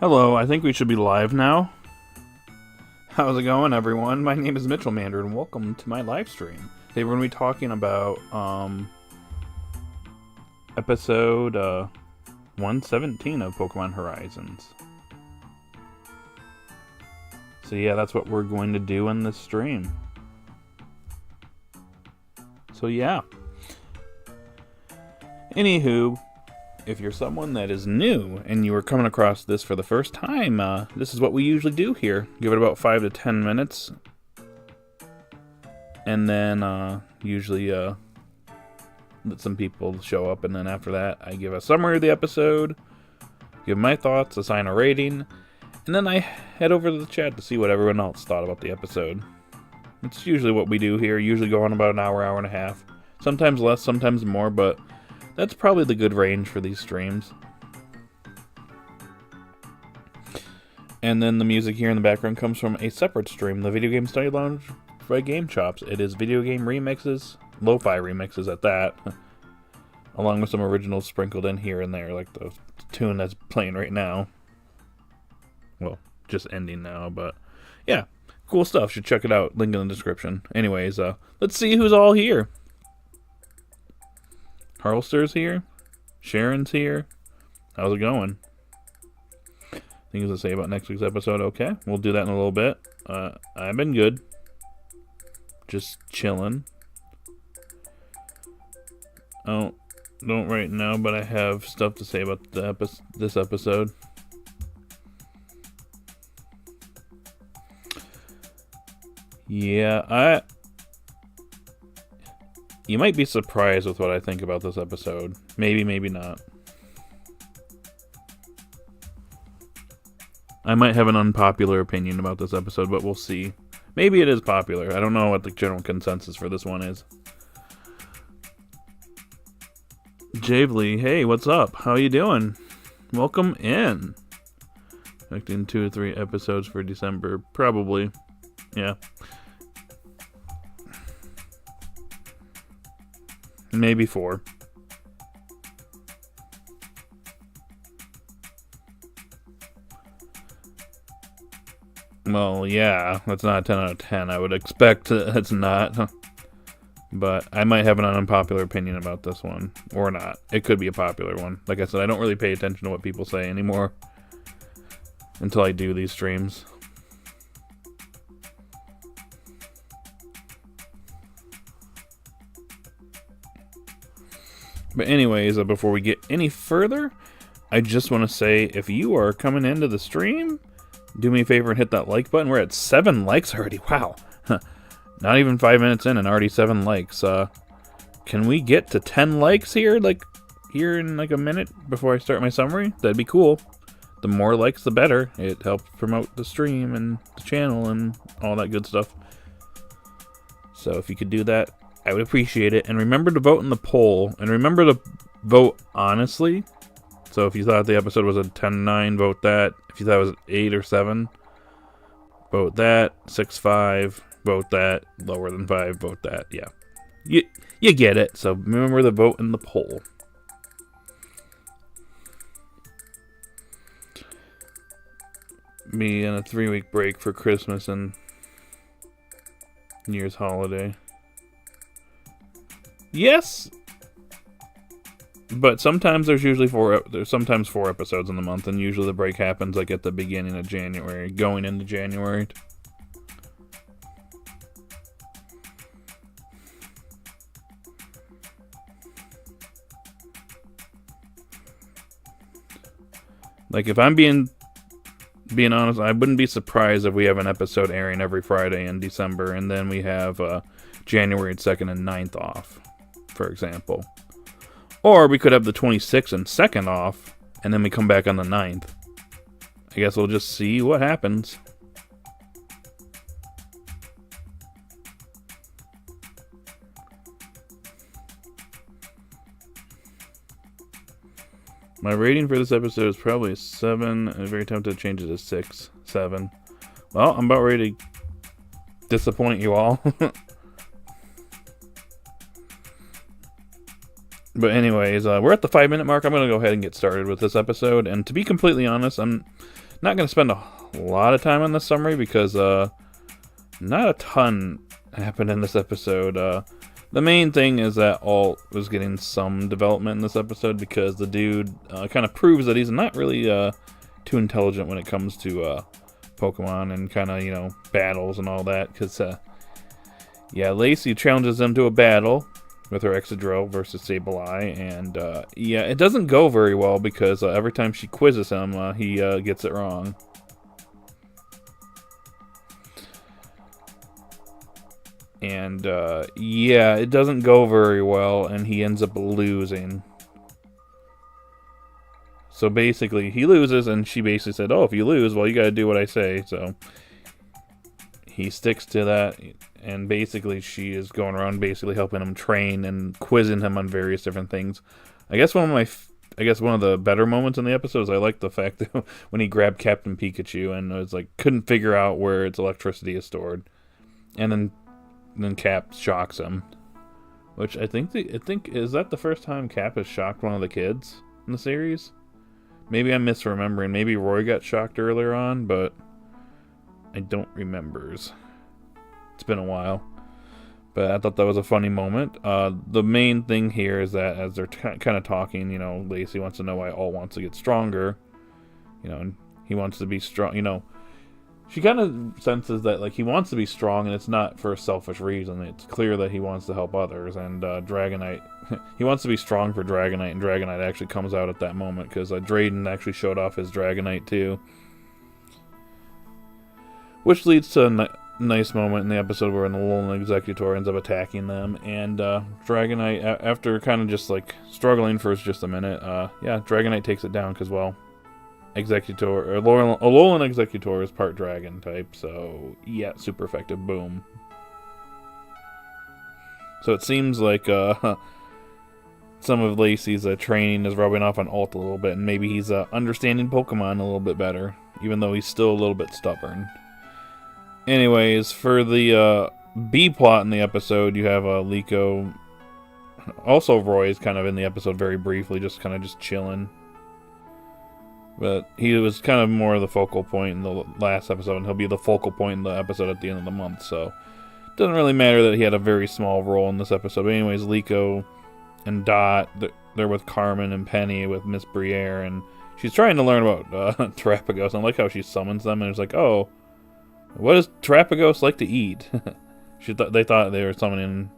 Hello, I think we should be live now. How's it going, everyone? My name is Mitchell Mander, and welcome to my live stream. Today we're going to be talking about episode 117 of Pokemon Horizons. So yeah, that's what we're going to do in this stream. So yeah. Anywho, if you're someone that is new and you are coming across this for the first time, this is what we usually do here. Give it about 5 to 10 minutes. And then usually let some people show up. And then after that, I give a summary of the episode, give my thoughts, assign a rating. And then I head over to the chat to see what everyone else thought about the episode. It's usually what we do here. Usually go on about an hour, hour and a half. Sometimes less, sometimes more, but that's probably the good range for these streams. And then the music here in the background comes from a separate stream, the Video Game Study Lounge by Game Chops. It is video game remixes, lo-fi remixes at that, along with some originals sprinkled in here and there, like the tune that's playing right now. Well, just ending now, but yeah, cool stuff. Should check it out. Link in the description. Anyways, let's see who's all here. Harlster's here. Sharon's here. How's it going? Things to say about next week's episode. Okay, we'll do that in a little bit. I've been good. Just chilling. Oh, don't right now, but I have stuff to say about this episode. Yeah, you might be surprised with what I think about this episode. Maybe, maybe not. I might have an unpopular opinion about this episode, but we'll see. Maybe it is popular. I don't know what the general consensus for this one is. Javely, hey, what's up? How you doing? Welcome in. Expecting 2 or 3 episodes for December. Probably. Yeah. Maybe 4. Well, yeah, that's not a 10 out of 10. I would expect it's not. But I might have an unpopular opinion about this one. Or not. It could be a popular one. Like I said, I don't really pay attention to what people say anymore until I do these streams. But anyways, before we get any further, I just want to say, if you are coming into the stream, do me a favor and hit that like button. We're at 7 likes already. Wow. Not even 5 minutes in and already 7 likes. Can we get to 10 likes here? Like, here in like a minute before I start my summary? That'd be cool. The more likes, the better. It helps promote the stream and the channel and all that good stuff. So if you could do that, I would appreciate it. And remember to vote in the poll. And remember to vote honestly. So if you thought the episode was a 10-9, vote that. If you thought it was 8 or 7, vote that. 6-5, vote that. Lower than 5, vote that. Yeah. You get it. So remember to vote in the poll. Me in a 3-week break for Christmas and New Year's holiday. Yes, but sometimes there's usually 4. There's sometimes 4 episodes in the month, and usually the break happens like at the beginning of January, going into January. Like if I'm being honest, I wouldn't be surprised if we have an episode airing every Friday in December, and then we have January 2nd and 9th off, for example. Or we could have the 26th and 2nd off, and then we come back on the 9th. I guess we'll just see what happens. My rating for this episode is probably a 7. I'm very tempted to change it to 6, 7. Well, I'm about ready to disappoint you all. But anyways, we're at the 5-minute mark. I'm going to go ahead and get started with this episode. And to be completely honest, I'm Not going to spend a lot of time on this summary because not a ton happened in this episode. The main thing is that Alt was getting some development in this episode because the dude kind of proves that he's not really too intelligent when it comes to Pokemon and kind of, battles and all that. Because, Lacey challenges him to a battle with her Excadrill versus Sableye. And, it doesn't go very well because every time she quizzes him, he gets it wrong. And, it doesn't go very well, and he ends up losing. So basically, he loses, and she basically said, oh, if you lose, well, you gotta do what I say. So he sticks to that, and basically she is going around basically helping him train and quizzing him on various different things. I guess one of the better moments in the episode is I like the fact that when he grabbed Captain Pikachu and was like, couldn't figure out where its electricity is stored. And then Cap shocks him, which I think is that the first time Cap has shocked one of the kids in the series. Maybe I'm misremembering. Maybe Roy got shocked earlier on, but I don't remember. It's been a while, but I thought that was a funny moment. The main thing here is that as they're kind of talking, Lacey wants to know why Alt wants to get stronger. And he wants to be strong. She kind of senses that, he wants to be strong, and it's not for a selfish reason. It's clear that he wants to help others, and Dragonite, he wants to be strong for Dragonite, and Dragonite actually comes out at that moment, because Drayden actually showed off his Dragonite, too. Which leads to a nice moment in the episode where the Alolan Executor ends up attacking them, and Dragonite, after kind of just, struggling for just a minute, Dragonite takes it down, because, Alolan Executor is part dragon type, so super effective. Boom. So it seems like some of Lacey's training is rubbing off on Alt a little bit, and maybe he's understanding Pokemon a little bit better, even though he's still a little bit stubborn. Anyways, for the B plot in the episode, you have Liko. Also, Roy is kind of in the episode very briefly, just chilling. But he was kind of more of the focal point in the last episode, and he'll be the focal point in the episode at the end of the month, so it doesn't really matter that he had a very small role in this episode. But anyways, Liko and Dot, they're with Carmen and Penny with Miss Briere, and she's trying to learn about Terrapagos. I like how she summons them, and it's like, oh, what does Terrapagos like to eat? They thought they were summoning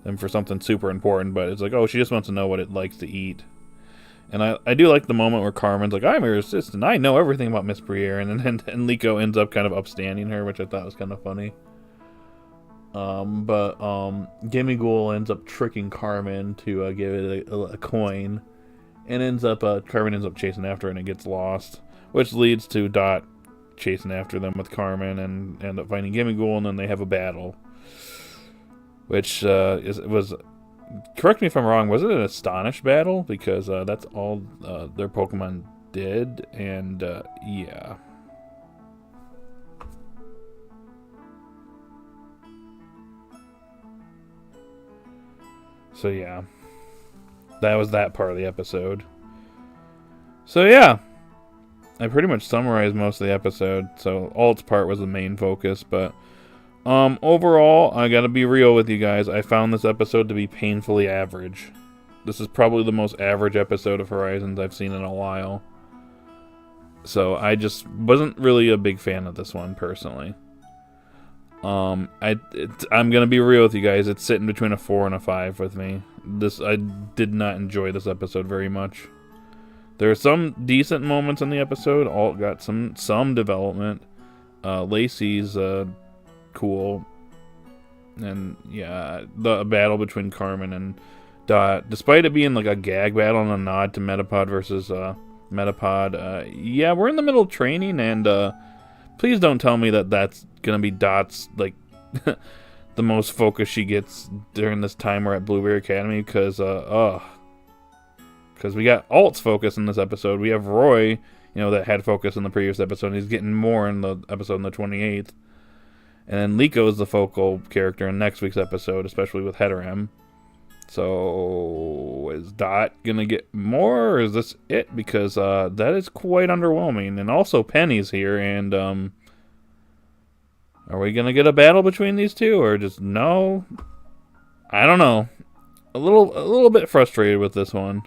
them for something super important, but it's like, oh, she just wants to know what it likes to eat. And I do like the moment where Carmen's like, I'm your assistant, I know everything about Miss Briere, and Liko ends up kind of upstanding her, which I thought was kind of funny. But Gimmighoul ends up tricking Carmen to give it a coin, and Carmen ends up chasing after it, and it gets lost, which leads to Dot chasing after them with Carmen, and end up finding Gimmighoul, and then they have a battle, which was... Correct me if I'm wrong, was it an Astonish battle? Because that's all their Pokemon did, and yeah. So yeah, that was that part of the episode. So yeah, I pretty much summarized most of the episode, so Alt's part was the main focus, but... overall, I gotta be real with you guys, I found this episode to be painfully average. This is probably the most average episode of Horizons I've seen in a while. So, I just wasn't really a big fan of this one, personally. I'm gonna be real with you guys, it's sitting between a 4 and a 5 with me. I did not enjoy this episode very much. There are some decent moments in the episode, Alt got some development. Lacey's, cool, and the battle between Carmen and Dot, despite it being a gag battle and a nod to Metapod versus Metapod, we're in the middle of training, and please don't tell me that that's gonna be Dot's the most focus she gets during this time we're at Blueberry Academy, because we got Alt's focus in this episode, we have Roy, that had focus in the previous episode, and he's getting more in the episode in the 28th. And then Liko is the focal character in next week's episode, especially with Heteram. So, is Dot gonna get more, or is this it? Because that is quite underwhelming. And also, Penny's here, and are we gonna get a battle between these two, or just no? I don't know. A little bit frustrated with this one.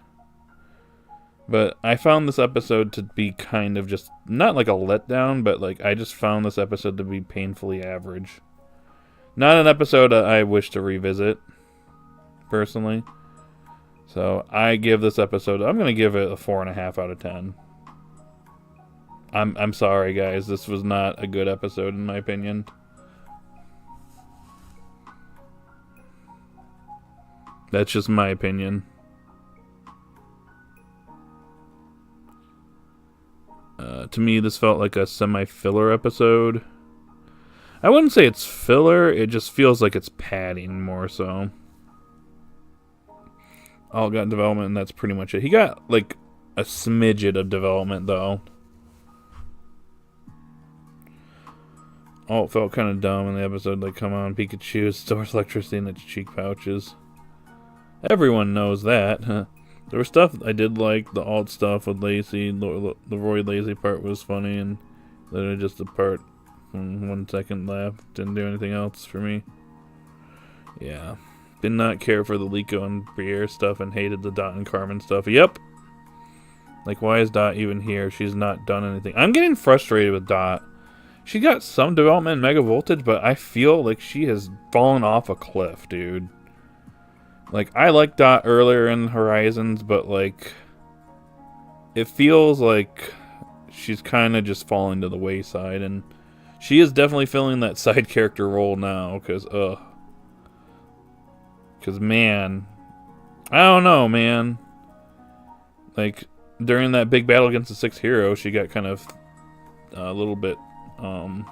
But I found this episode to be kind of just, not like a letdown, but like I just found this episode to be painfully average. Not an episode I wish to revisit, personally. So I give this episode, I'm going to give it a 4.5 out of 10. I'm sorry, guys. This was not a good episode, in my opinion. That's just my opinion. To me, this felt like a semi-filler episode. I wouldn't say it's filler, it just feels like it's padding more so. All got development, and that's pretty much it. He got, like, a smidget of development, though. Alt felt kind of dumb in the episode, like, come on, Pikachu stores electricity in its cheek pouches. Everyone knows that. There was stuff I did like, the alt stuff with Lacey. The Roy Lacey part was funny, and literally just a part from 1 second laugh. Didn't do anything else for me. Yeah. Did not care for the Liko and Briere stuff and hated the Dot and Carmine stuff. Yep. Like, why is Dot even here? She's not done anything. I'm getting frustrated with Dot. She got some development in Mega Voltage, but I feel like she has fallen off a cliff, dude. Like, I liked Dot earlier in Horizons, but, like, it feels like she's kind of just falling to the wayside, and she is definitely filling that side character role now, because, man, I don't know, man. Like, during that big battle against the 6th hero, she got kind of a little bit, thrown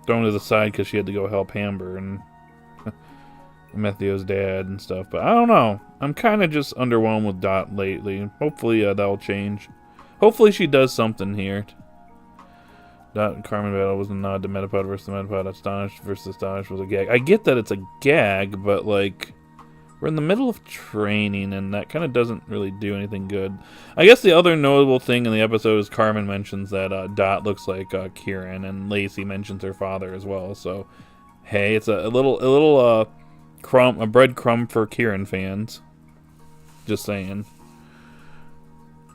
to the side because she had to go help Amber, and Metheo's dad and stuff, but I don't know. I'm kind of just underwhelmed with Dot lately. Hopefully that'll change. Hopefully she does something here. Dot and Carmine battle was a nod to Metapod versus the Metapod. Astonished versus Astonished was a gag. I get that it's a gag, but like, we're in the middle of training, and that kind of doesn't really do anything good. I guess the other notable thing in the episode is Carmine mentions that Dot looks like Kieran, and Lacey mentions her father as well. So, hey, it's a little a breadcrumb for Kieran fans. Just saying.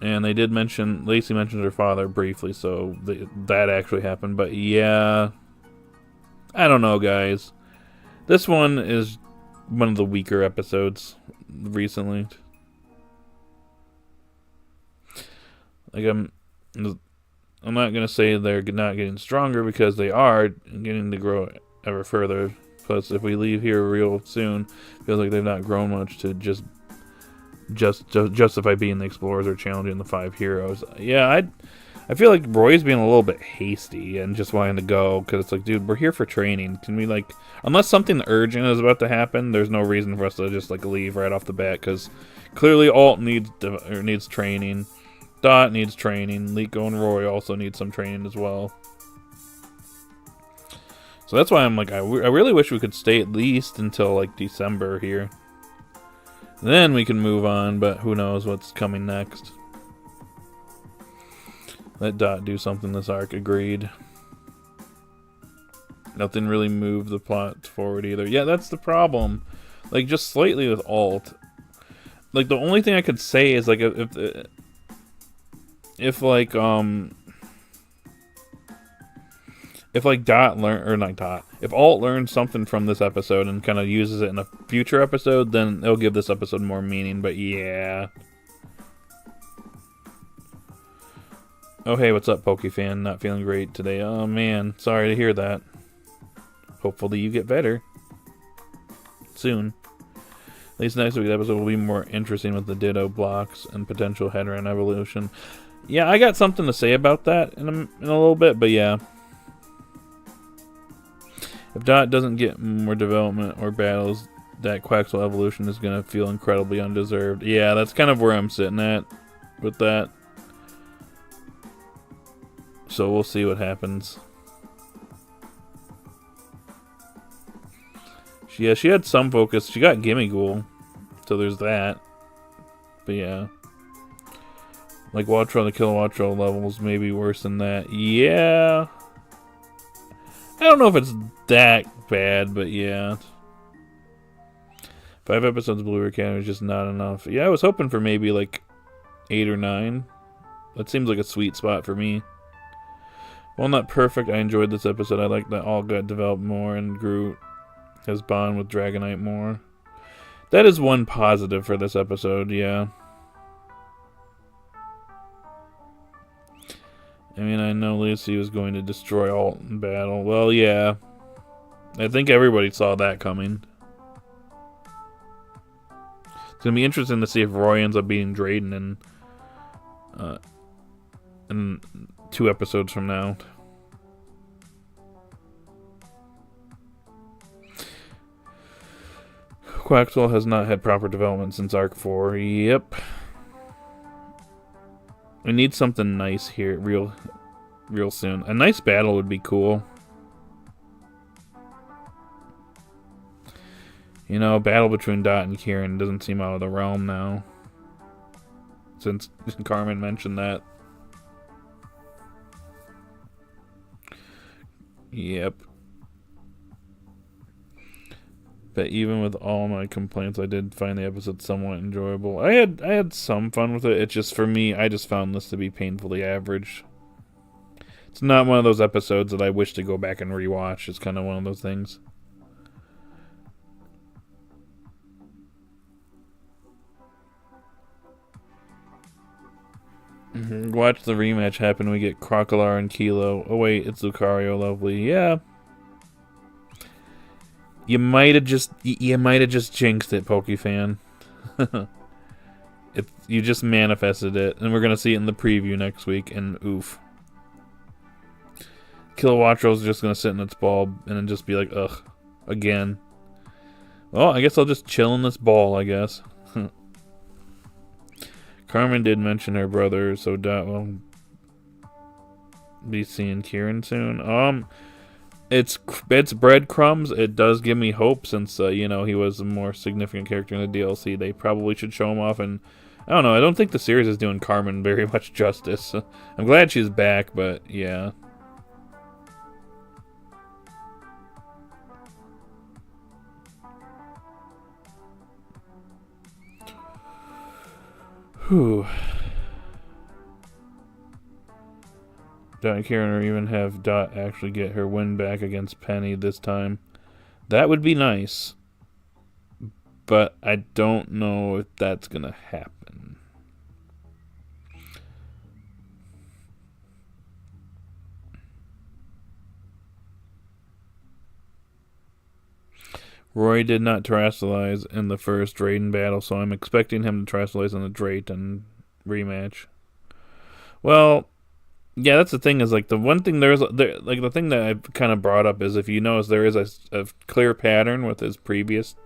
And they did mention, Lacey mentioned her father briefly, so that actually happened. But yeah, I don't know, guys. This one is one of the weaker episodes recently. Like, I'm not gonna say they're not getting stronger, because they are getting to grow ever further. Plus, if we leave here real soon, it feels like they've not grown much to just justify being the explorers or challenging the 5 heroes. Yeah, I feel like Roy's being a little bit hasty and just wanting to go, because it's like, dude, we're here for training. Can we, like, unless something urgent is about to happen, there's no reason for us to just, like, leave right off the bat, because clearly Alt needs training. Dot needs training. Liko and Roy also need some training as well. So that's why I'm like, I really wish we could stay at least until, like, December here. Then we can move on, but who knows what's coming next. Let Dot do something this arc, agreed. Nothing really moved the plot forward either. Yeah, that's the problem. Like, just slightly with Alt. Like, the only thing I could say is, like, if Dot if Alt learns something from this episode and kind of uses it in a future episode, then it'll give this episode more meaning, but yeah. Oh, hey, what's up, Pokefan? Not feeling great today. Oh, man, sorry to hear that. Hopefully you get better soon. At least next week's episode will be more interesting with the Ditto blocks and potential Headran evolution. Yeah, I got something to say about that in a little bit, but yeah. If Dot doesn't get more development or battles, that Quaxwell evolution is going to feel incredibly undeserved. Yeah, that's kind of where I'm sitting at with that. So we'll see what happens. Yeah, she had some focus. She got Gimme Ghoul, so there's that. But yeah. Like, Wattrel, the Kilowattrel levels may be worse than that. Yeah. I don't know if it's that bad, but yeah. 5 episodes of Blue Academy is just not enough. Yeah, I was hoping for maybe like 8 or 9. That seems like a sweet spot for me. While not perfect, I enjoyed this episode. I like that all got developed more and grew his bond with Dragonite more. That is one positive for this episode, yeah. I mean, I know Lacey was going to destroy Alt in battle. Well, yeah. I think everybody saw that coming. It's going to be interesting to see if Roy ends up beating Drayden in 2 episodes from now. Quaxwell has not had proper development since Arc 4. Yep. We need something nice here real soon. A nice battle would be cool. You know, a battle between Dot and Kieran doesn't seem out of the realm now. Since Carmen mentioned that. Yep. But even with all my complaints, I did find the episode somewhat enjoyable. I had some fun with it. It's just, for me, I just found this to be painfully average. It's not one of those episodes that I wish to go back and rewatch. It's kind of one of those things. Watch the rematch happen. We get Crocolar and Kilo. Oh wait, it's Lucario. Lovely. Yeah. You might have just jinxed it, Pokefan. You just manifested it, and we're gonna see it in the preview next week. And oof, Kilowattrel's just gonna sit in its ball and then just be like, ugh, again. Well, I guess I'll just chill in this ball. I guess. Carmen did mention her brother, so Dot will be seeing Kieran soon. It's breadcrumbs. It does give me hope since, you know, he was a more significant character in the DLC. They probably should show him off, and I don't know. I don't think the series is doing Carmen very much justice. I'm glad she's back, but yeah. Whew. Dot and Kieran, or even have Dot actually get her win back against Penny this time. That would be nice. But I don't know if that's going to happen. Roy did not terrestrialize in the first Drayden battle, so I'm expecting him to terrestrialize in the Drayden rematch. Well, yeah, that's the thing. Is like the one thing like the thing that I've kind of brought up is, if you notice, there is a clear pattern with his previous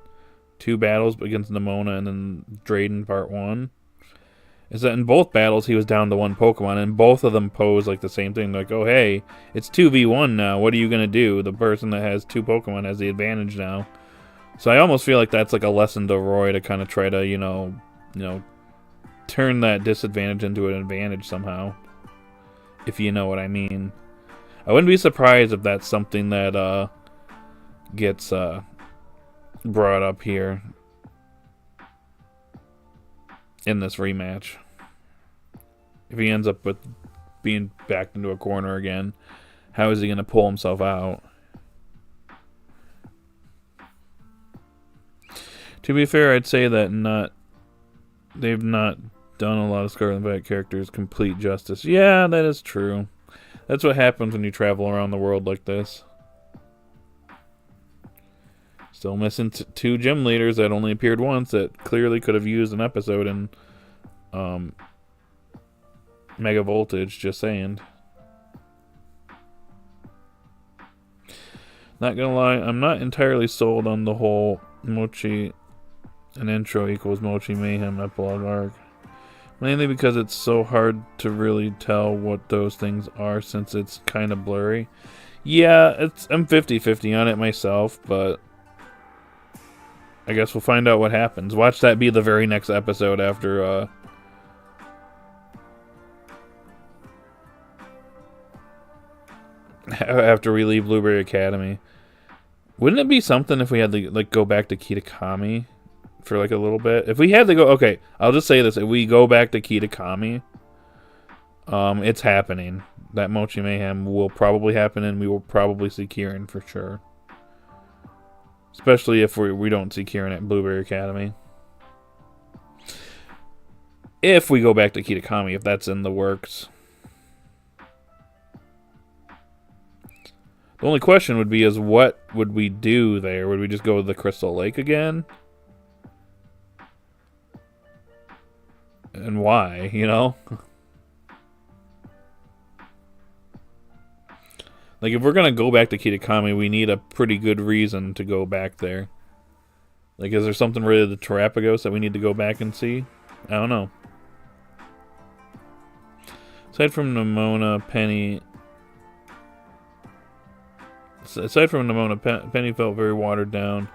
2 battles against Nimona and then Drayden Part 1. Is that in both battles he was down to 1 Pokemon, and both of them pose like the same thing, like, oh hey, it's 2v1 now. What are you gonna do? The person that has 2 Pokemon has the advantage now. So I almost feel like that's like a lesson to Roy to kind of try to, you know, turn that disadvantage into an advantage somehow. If you know what I mean. I wouldn't be surprised if that's something that gets brought up here in this rematch. If he ends up with being backed into a corner again, how is he going to pull himself out? To be fair, I'd say that they've not done a lot of Scarlet and Violet characters complete justice. Yeah, that is true. That's what happens when you travel around the world like this. Still missing 2 gym leaders that only appeared once that clearly could have used an episode in Mega Voltage, just saying. Not gonna lie, I'm not entirely sold on the whole Mochi and intro equals Mochi Mayhem epilogue arc. Mainly because it's so hard to really tell what those things are since it's kind of blurry. Yeah, I'm 50-50 on it myself, but I guess we'll find out what happens. Watch that be the very next episode after after we leave Blueberry Academy. Wouldn't it be something if we had to like go back to Kitakami for like a little bit? If we had to go, okay, I'll just say this: if we go back to Kitakami, it's happening. That Mochi Mayhem will probably happen, and we will probably see Kieran for sure. Especially if we don't see Kieran at Blueberry Academy. If we go back to Kitakami, if that's in the works. The only question would be is what would we do there? Would we just go to the Crystal Lake again? And why, you know? Like, if we're going to go back to Kitakami, we need a pretty good reason to go back there. Like, is there something related to Terapagos that we need to go back and see? I don't know. Aside from Nimona, Penny felt very watered down.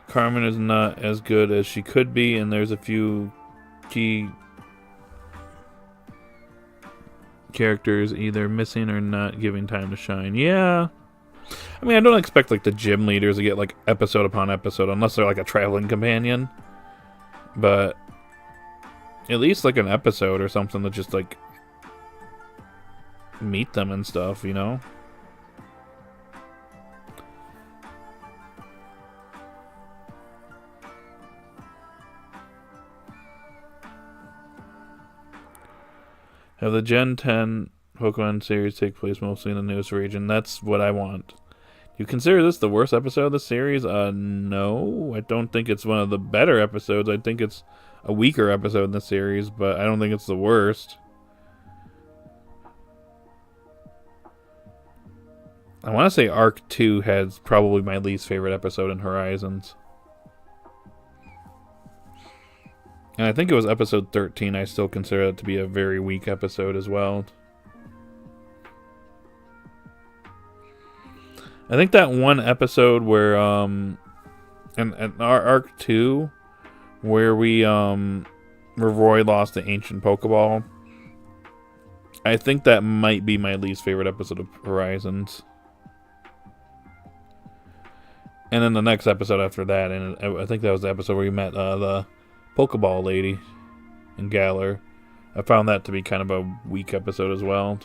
Carmen is not as good as she could be, and there's a few key characters either missing or not giving time to shine. Yeah. I mean, I don't expect like the gym leaders to get like episode upon episode unless they're like a traveling companion. But at least like an episode or something to just like meet them and stuff, you know? Have the Gen 10 Pokemon series take place mostly in the newest region. That's what I want. Do you consider this the worst episode of the series? No. I don't think it's one of the better episodes. I think it's a weaker episode in the series, but I don't think it's the worst. I want to say Arc 2 has probably my least favorite episode in Horizons. And I think it was episode 13. I still consider it to be a very weak episode as well. I think that one episode where, and our Arc 2, where where Roy lost the ancient Pokeball, I think that might be my least favorite episode of Horizons. And then the next episode after that, and I think that was the episode where we met the Pokeball lady in Galar. I found that to be kind of a weak episode as well.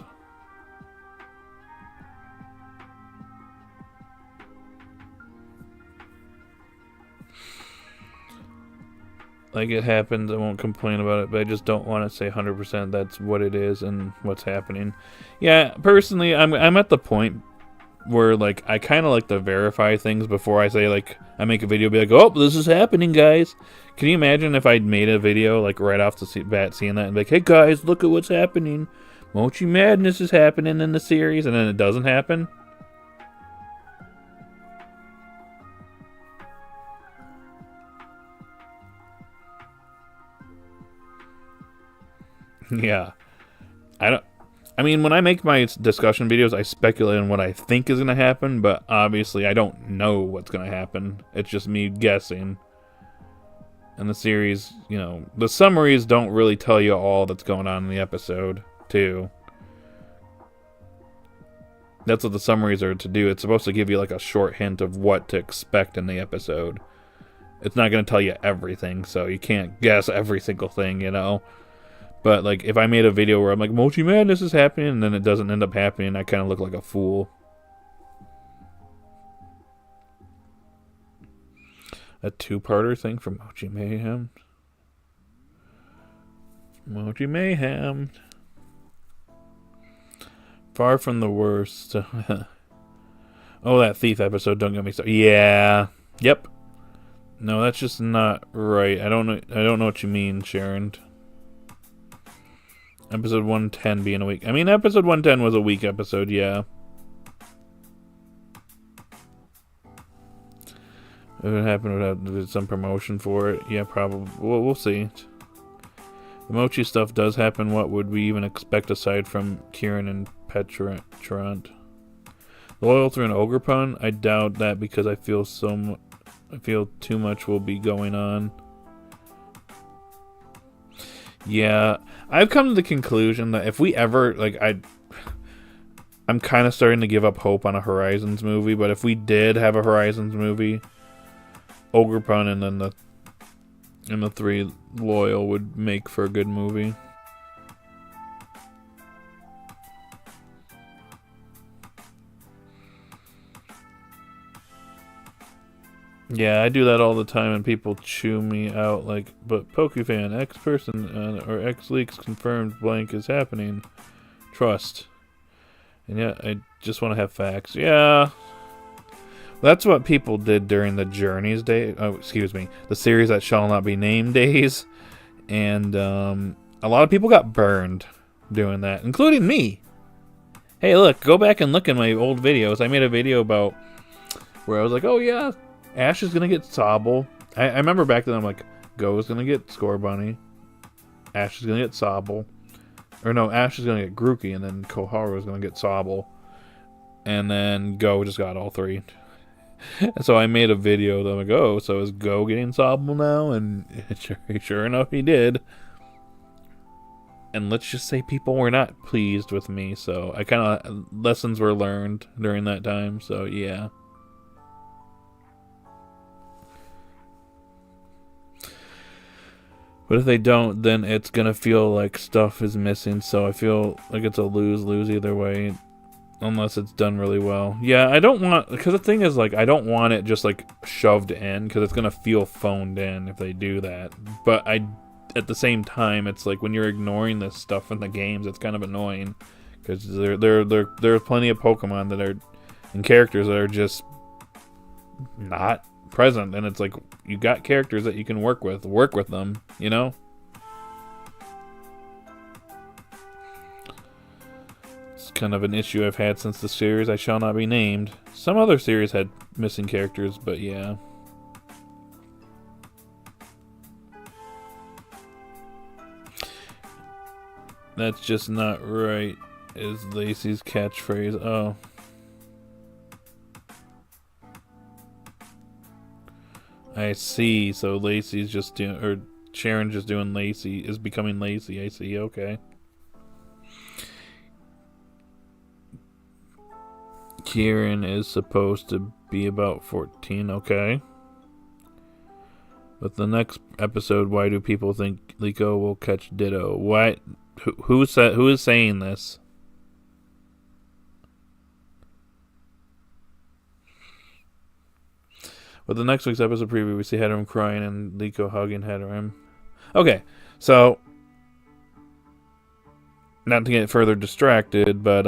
Like, it happened, I won't complain about it, but I just don't want to say 100% that's what it is and what's happening. Yeah, personally, I'm at the point where, like, I kind of like to verify things before I say, like, I make a video, be like, oh, this is happening, guys. Can you imagine if I'd made a video, like, right off the bat, seeing that, and be like, hey, guys, look at what's happening. Mochi Madness is happening in the series, and then it doesn't happen? Yeah. I mean, when I make my discussion videos, I speculate on what I think is going to happen, but obviously I don't know what's going to happen. It's just me guessing. And the series, you know, the summaries don't really tell you all that's going on in the episode, too. That's what the summaries are to do. It's supposed to give you, like, a short hint of what to expect in the episode. It's not going to tell you everything, so you can't guess every single thing, you know? But, like, if I made a video where I'm like, Mochi Madness is happening, and then it doesn't end up happening, I kind of look like a fool. A two-parter thing for Mochi Mayhem. Mochi Mayhem. Far from the worst. Oh, that thief episode, don't get me started. Yeah. Yep. No, that's just not right. I don't know what you mean, Sharon. Episode 110 being a week. I mean, episode 110 was a weak episode, yeah. If it happened, would have to do some promotion for it. Yeah, probably. We'll see. The Mochi stuff does happen. What would we even expect aside from Kieran and Petrant? Loyal through an ogre pun? I doubt that because I feel so I feel too much will be going on. Yeah, I've come to the conclusion that if we ever, like, I'm kind of starting to give up hope on a Horizons movie, but if we did have a Horizons movie, Ogerpon and then the Three Loyal would make for a good movie. Yeah, I do that all the time, and people chew me out like, but PokeFan, X person or X leaks confirmed blank is happening. Trust. And yeah, I just want to have facts. Yeah. That's what people did during the Journeys day. Oh, excuse me. The series that shall not be named days. And a lot of people got burned doing that, including me. Hey, look, go back and look in my old videos. I made a video about where I was like, oh yeah, Ash is going to get Sobble. I remember back then I'm like, Go is going to get Scorbunny. Ash is going to get Sobble. Or no, Ash is going to get Grookey, and then Koharu is going to get Sobble. And then Go just got all three. And so I made a video that I'm like, oh, so is Go getting Sobble now? And sure enough, he did. And let's just say people were not pleased with me, so I kind of, lessons were learned during that time, so yeah. But if they don't, then it's going to feel like stuff is missing, so I feel like it's a lose-lose either way, unless it's done really well. Yeah, I don't want, because the thing is, like, I don't want it just, like, shoved in, because it's going to feel phoned in if they do that. But at the same time, it's like, when you're ignoring this stuff in the games, it's kind of annoying, because there are plenty of Pokemon that are, and characters that are just not present, and it's like, you got characters that you can work with them, you know? It's kind of an issue I've had since the series I shall not be named. Some other series had missing characters, but yeah. That's just not right, is Lacey's catchphrase. Oh. I see. So Lacey's just doing, or Sharon just doing Lacey, is becoming Lacey. I see. Okay. Kieran is supposed to be about 14. Okay. But the next episode, why do people think Liko will catch Ditto? Why? Who is saying this? But the next week's episode preview, we see Hedoram crying and Liko hugging Hedoram. Okay, so not to get further distracted, but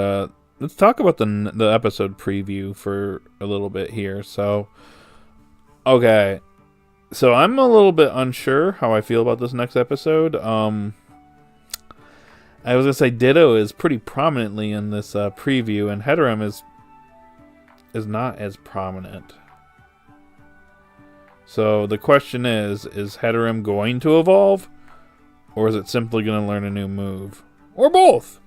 let's talk about the episode preview for a little bit here. So, okay, so I'm a little bit unsure how I feel about this next episode. I was gonna say Ditto is pretty prominently in this preview, and Hedoram is not as prominent. So the question is Hedoram going to evolve? Or is it simply going to learn a new move? Or both?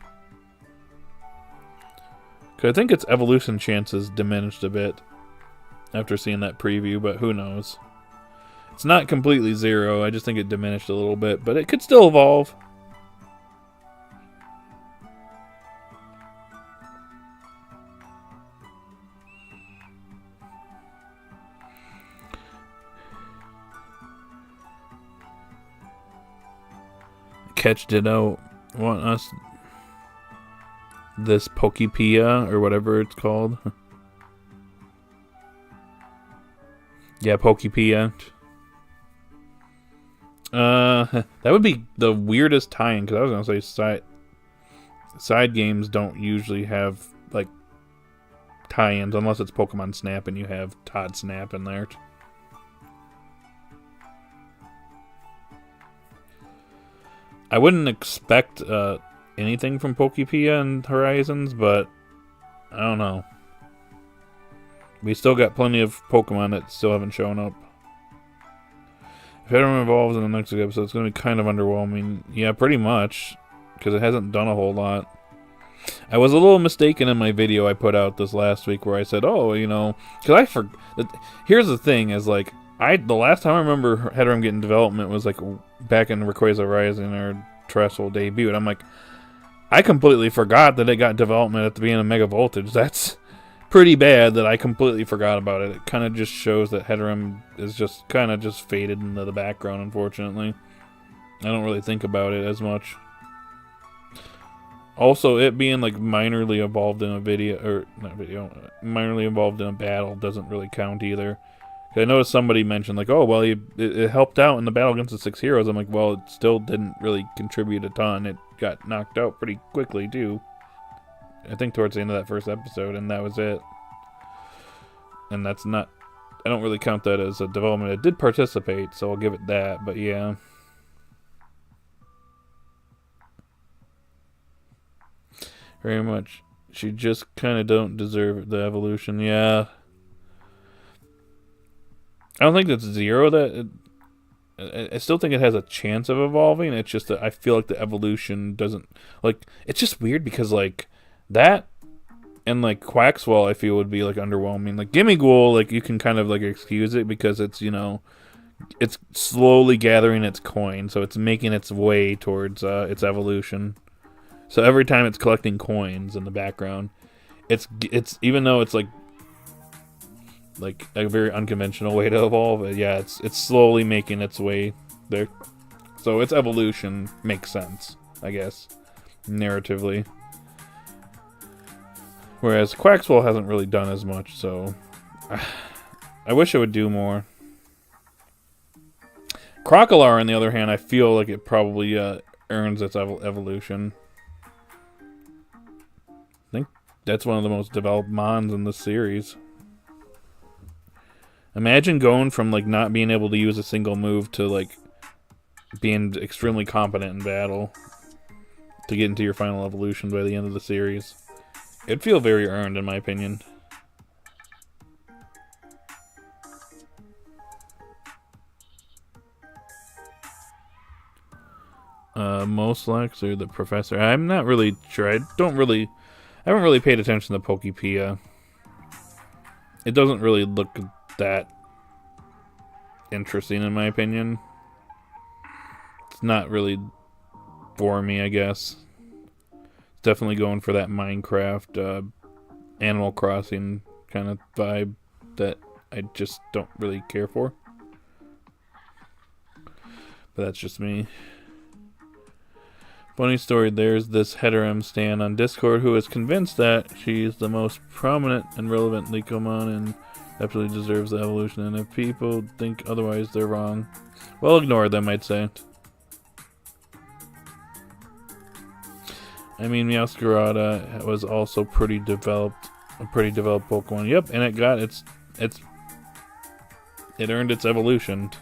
Because I think its evolution chances diminished a bit after seeing that preview, but who knows? It's not completely zero, I just think it diminished a little bit, but it could still evolve. Catch Ditto want us this Pokepia or whatever it's called. Yeah, Pokepia. That would be the weirdest tie-in, because I was gonna say side games don't usually have like tie-ins unless it's Pokemon Snap and you have Todd Snap in there. I wouldn't expect anything from Pokepia and Horizons, but I don't know. We still got plenty of Pokemon that still haven't shown up. If Hedoram evolves in the next episode, it's going to be kind of underwhelming. Yeah, pretty much, because it hasn't done a whole lot. I was a little mistaken in my video I put out this last week where I said, oh, you know, because here's the thing, is like, The last time I remember Heterum getting development was like back in Rayquaza Rising or Terrestrial debut, and I'm like, I completely forgot that it got development at the beginning of Mega Voltage. That's pretty bad that I completely forgot about it. It kind of just shows that Heterum is just kind of just faded into the background, unfortunately. I don't really think about it as much. Also, it being like minorly involved in a minorly involved in a battle doesn't really count either. I noticed somebody mentioned like, oh, well, it helped out in the battle against the 6 heroes. I'm like, well, it still didn't really contribute a ton. It got knocked out pretty quickly, too. I think towards the end of that first episode, and that was it. And that's not... I don't really count that as a development. It did participate, so I'll give it that, but yeah. Very much. She just kind of don't deserve the evolution. Yeah. I don't think it's zero that... I still think it has a chance of evolving. It's just that I feel like the evolution doesn't... Like, it's just weird because, like, that and, like, Quaxwell, I feel, would be, like, underwhelming. Like, Gimmighoul, like, you can kind of, like, excuse it because it's, you know... It's slowly gathering its coin, so it's making its way towards its evolution. So every time it's collecting coins in the background, it's even though it's like a very unconventional way to evolve, yeah, it's slowly making its way there. So its evolution makes sense, I guess, narratively. Whereas Quaxwell hasn't really done as much, so I wish it would do more. Crocodile, on the other hand, I feel like it probably earns its evolution. I think that's one of the most developed mons in this series. Imagine going from like not being able to use a single move to like being extremely competent in battle to get into your final evolution by the end of the series. It'd feel very earned, in my opinion. Moslex or the Professor? I'm not really sure. I haven't really paid attention to Pokepia. It doesn't really look that interesting, in my opinion. It's not really for me, I guess. It's definitely going for that Minecraft, Animal Crossing kind of vibe that I just don't really care for. But that's just me. Funny story, there's this Heterum stan on Discord who is convinced that she's the most prominent and relevant Licomon and absolutely deserves the evolution, and if people think otherwise, they're wrong. Well, ignore them, I'd say. I mean, Meowscarada was also a pretty developed Pokemon. Yep, and it got it earned its evolution.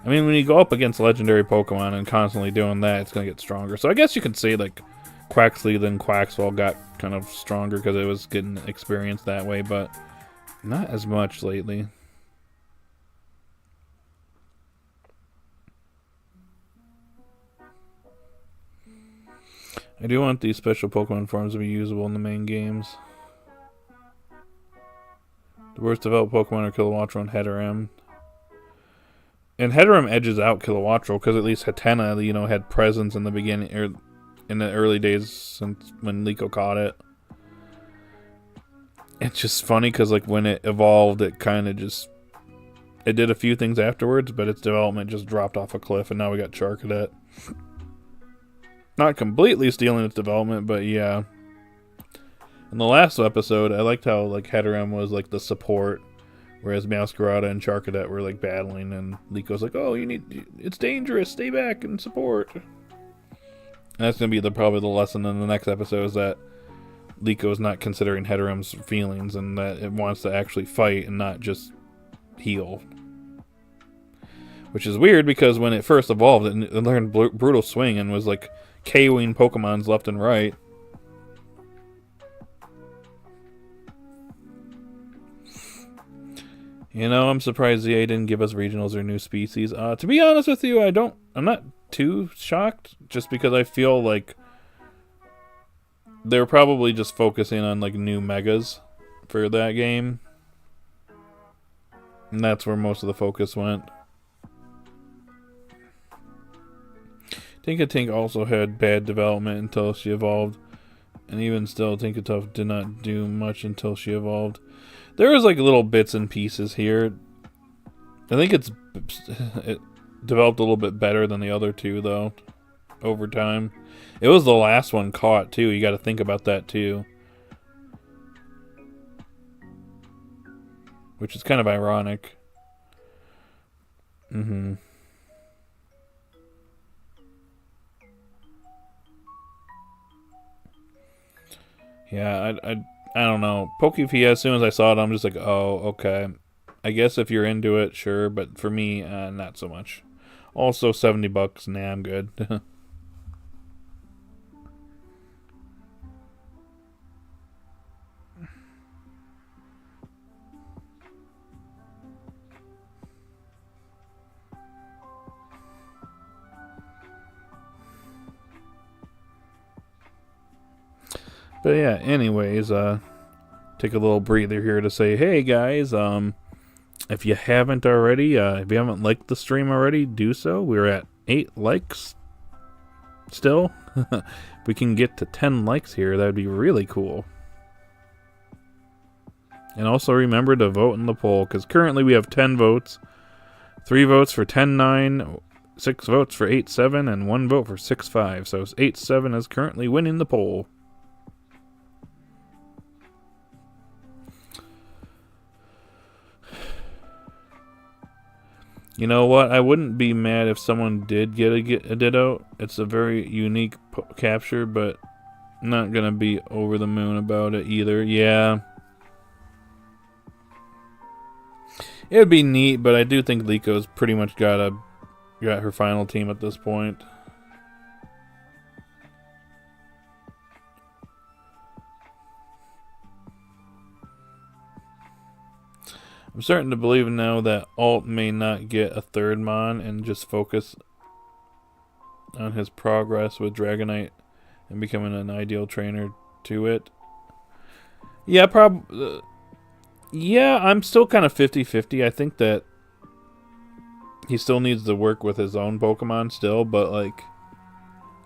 I mean, when you go up against legendary Pokemon and constantly doing that, it's going to get stronger. So I guess you could say, like, Quaxly and Quaxwell got kind of stronger because it was getting experience that way, but not as much lately. I do want these special Pokemon forms to be usable in the main games. The worst developed Pokemon are Kilowattrel and Heterum. And Heterum edges out Kilowattrel because at least Hatena, you know, had presence in the beginning, or in the early days since when Liko caught it. It's just funny because, like, when it evolved, it kind of just... It did a few things afterwards, but its development just dropped off a cliff, and now we got Charcadet. Not completely stealing its development, but yeah. In the last episode, I liked how, like, Heterum was, like, the support, whereas Meowscarada and Charcadet were, like, battling, and Liko's like, oh, it's dangerous, stay back and support. And that's going to be probably the lesson in the next episode, is that Liko is not considering Heterum's feelings, and that it wants to actually fight and not just heal. Which is weird, because when it first evolved, it learned Brutal Swing and was, like, KOing Pokemons left and right. You know, I'm surprised ZA didn't give us regionals or new species. To be honest with you, I'm not too shocked, just because I feel like they're probably just focusing on, like, new megas for that game. And that's where most of the focus went. Tinkatink also had bad development until she evolved. And even still, Tinkatuff did not do much until she evolved. There was like little bits and pieces here. I think it developed a little bit better than the other two, though, over time. It was the last one caught, too. You got to think about that, too. Which is kind of ironic. Yeah, I don't know. Pokefia, as soon as I saw it, I'm just like, oh, okay. I guess if you're into it, sure. But for me, not so much. Also, $70. Nah, I'm good. But yeah, anyways, take a little breather here to say, hey guys, if you haven't already, if you haven't liked the stream already, do so. We're at 8 likes still. If we can get to 10 likes here, that would be really cool. And also remember to vote in the poll, because currently we have 10 votes. 3 votes for 10-9, 6 votes for 8-7, and 1 vote for 6-5. So 8-7 is currently winning the poll. You know what? I wouldn't be mad if someone did get a Ditto. It's a very unique capture, but I'm not going to be over the moon about it either. Yeah. It would be neat, but I do think Liko's pretty much got her final team at this point. I'm starting to believe now that Alt may not get a third Mon and just focus on his progress with Dragonite and becoming an ideal trainer to it. Yeah, yeah, I'm still kind of 50-50. I think that he still needs to work with his own Pokemon still, but like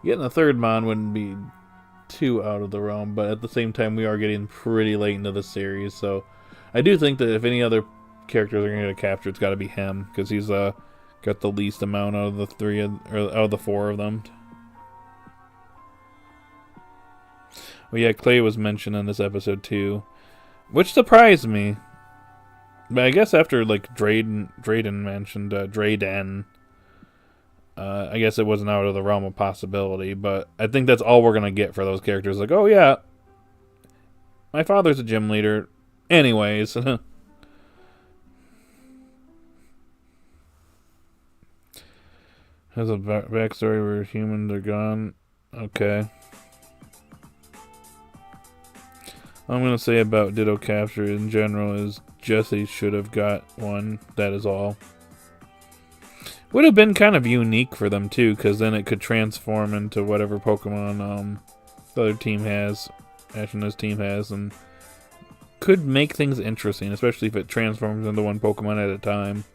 getting a third Mon wouldn't be too out of the realm. But at the same time, we are getting pretty late into the series, so I do think that if any other characters are going to get a capture, it's got to be him, because he's got the least amount out of the out of the 4 of them. Well, yeah, Clay was mentioned in this episode too, which surprised me. But I guess after like Drayden mentioned Drayden, I guess it wasn't out of the realm of possibility. But I think that's all we're gonna get for those characters. Like, oh yeah, my father's a gym leader. Anyways. Has a backstory where humans are gone. Okay. All I'm going to say about Ditto capture in general is Jesse should have got one. That is all. Would have been kind of unique for them too, because then it could transform into whatever Pokemon the other team has, Ash and his team has, and could make things interesting, especially if it transforms into one Pokemon at a time.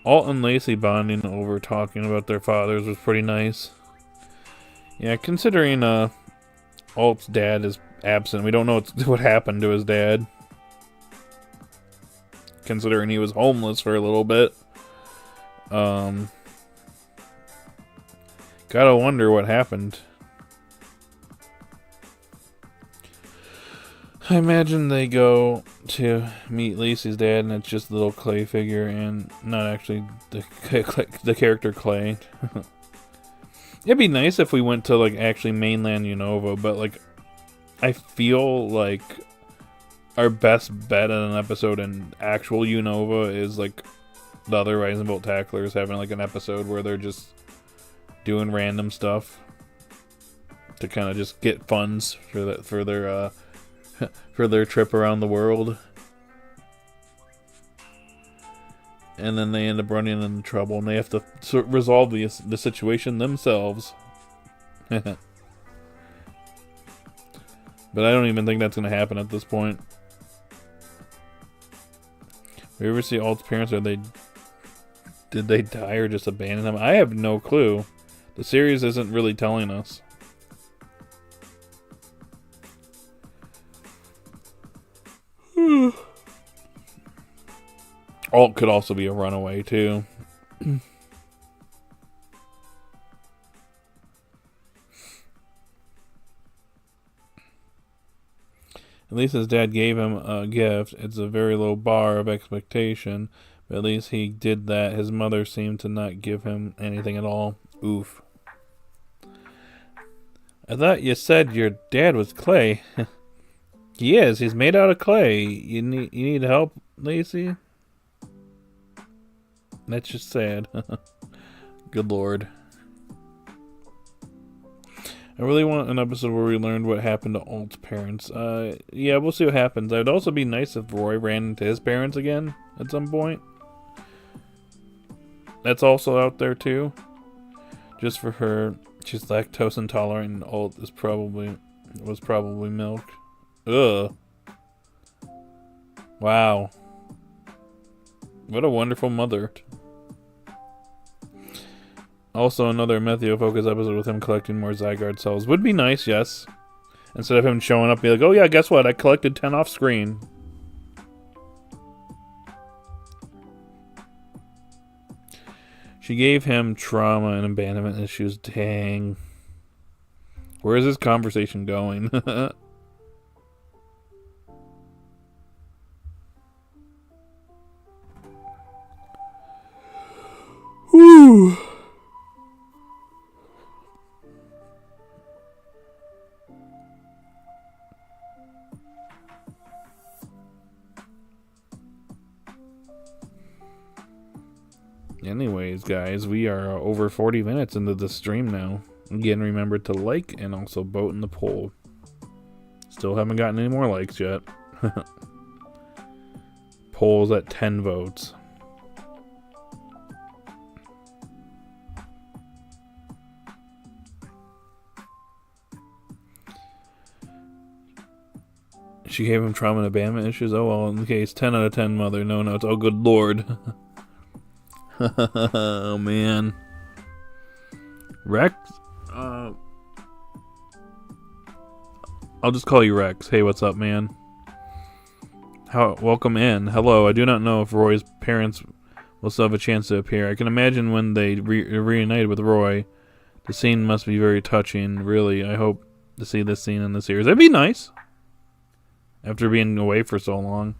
Alt and Lacey bonding over talking about their fathers was pretty nice. Yeah, considering Alt's dad is absent, we don't know what happened to his dad. Considering he was homeless for a little bit. Gotta wonder what happened. I imagine they go to meet Lacey's dad, and it's just a little clay figure, and not actually the character Clay. It'd be nice if we went to like actually mainland Unova, but like I feel like our best bet at an episode in actual Unova is like the other Rising Bolt Tacklers having like an episode where they're just doing random stuff to kind of just get funds for their trip around the world. And then they end up running into trouble, and they have to resolve the situation themselves. But I don't even think that's going to happen at this point. We ever see Alt's parents? Did they die or just abandon him? I have no clue. The series isn't really telling us. Alt could also be a runaway too. At least his dad gave him a gift. It's a very low bar of expectation, but at least he did that. His mother seemed to not give him anything at all. Oof. I thought you said your dad was clay. He is. He's made out of clay. You need help, Lacey? That's just sad. Good lord. I really want an episode where we learned what happened to Alt's parents. Yeah, we'll see what happens. It would also be nice if Roy ran into his parents again at some point. That's also out there too. Just for her. She's lactose intolerant and Alt was probably milk. Ugh. Wow. What a wonderful mother. Also, another Metheo Focus episode with him collecting more Zygarde cells. Would be nice, yes. Instead of him showing up, be like, oh yeah, guess what? I collected 10 off screen. She gave him trauma and abandonment issues. Dang. Where is this conversation going? Whew. Anyways, guys, we are over 40 minutes into the stream now. Again, remember to like and also vote in the poll. Still haven't gotten any more likes yet. Poll's at 10 votes. She gave him trauma and abandonment issues. Oh well, in the case 10 out of 10 mother. No notes. Oh good lord. Oh man. Rex? I'll just call you Rex. Hey, what's up, man? Welcome in. Hello. I do not know if Roy's parents will still have a chance to appear. I can imagine when they reunited with Roy, the scene must be very touching. Really, I hope to see this scene in the series. That'd be nice. After being away for so long.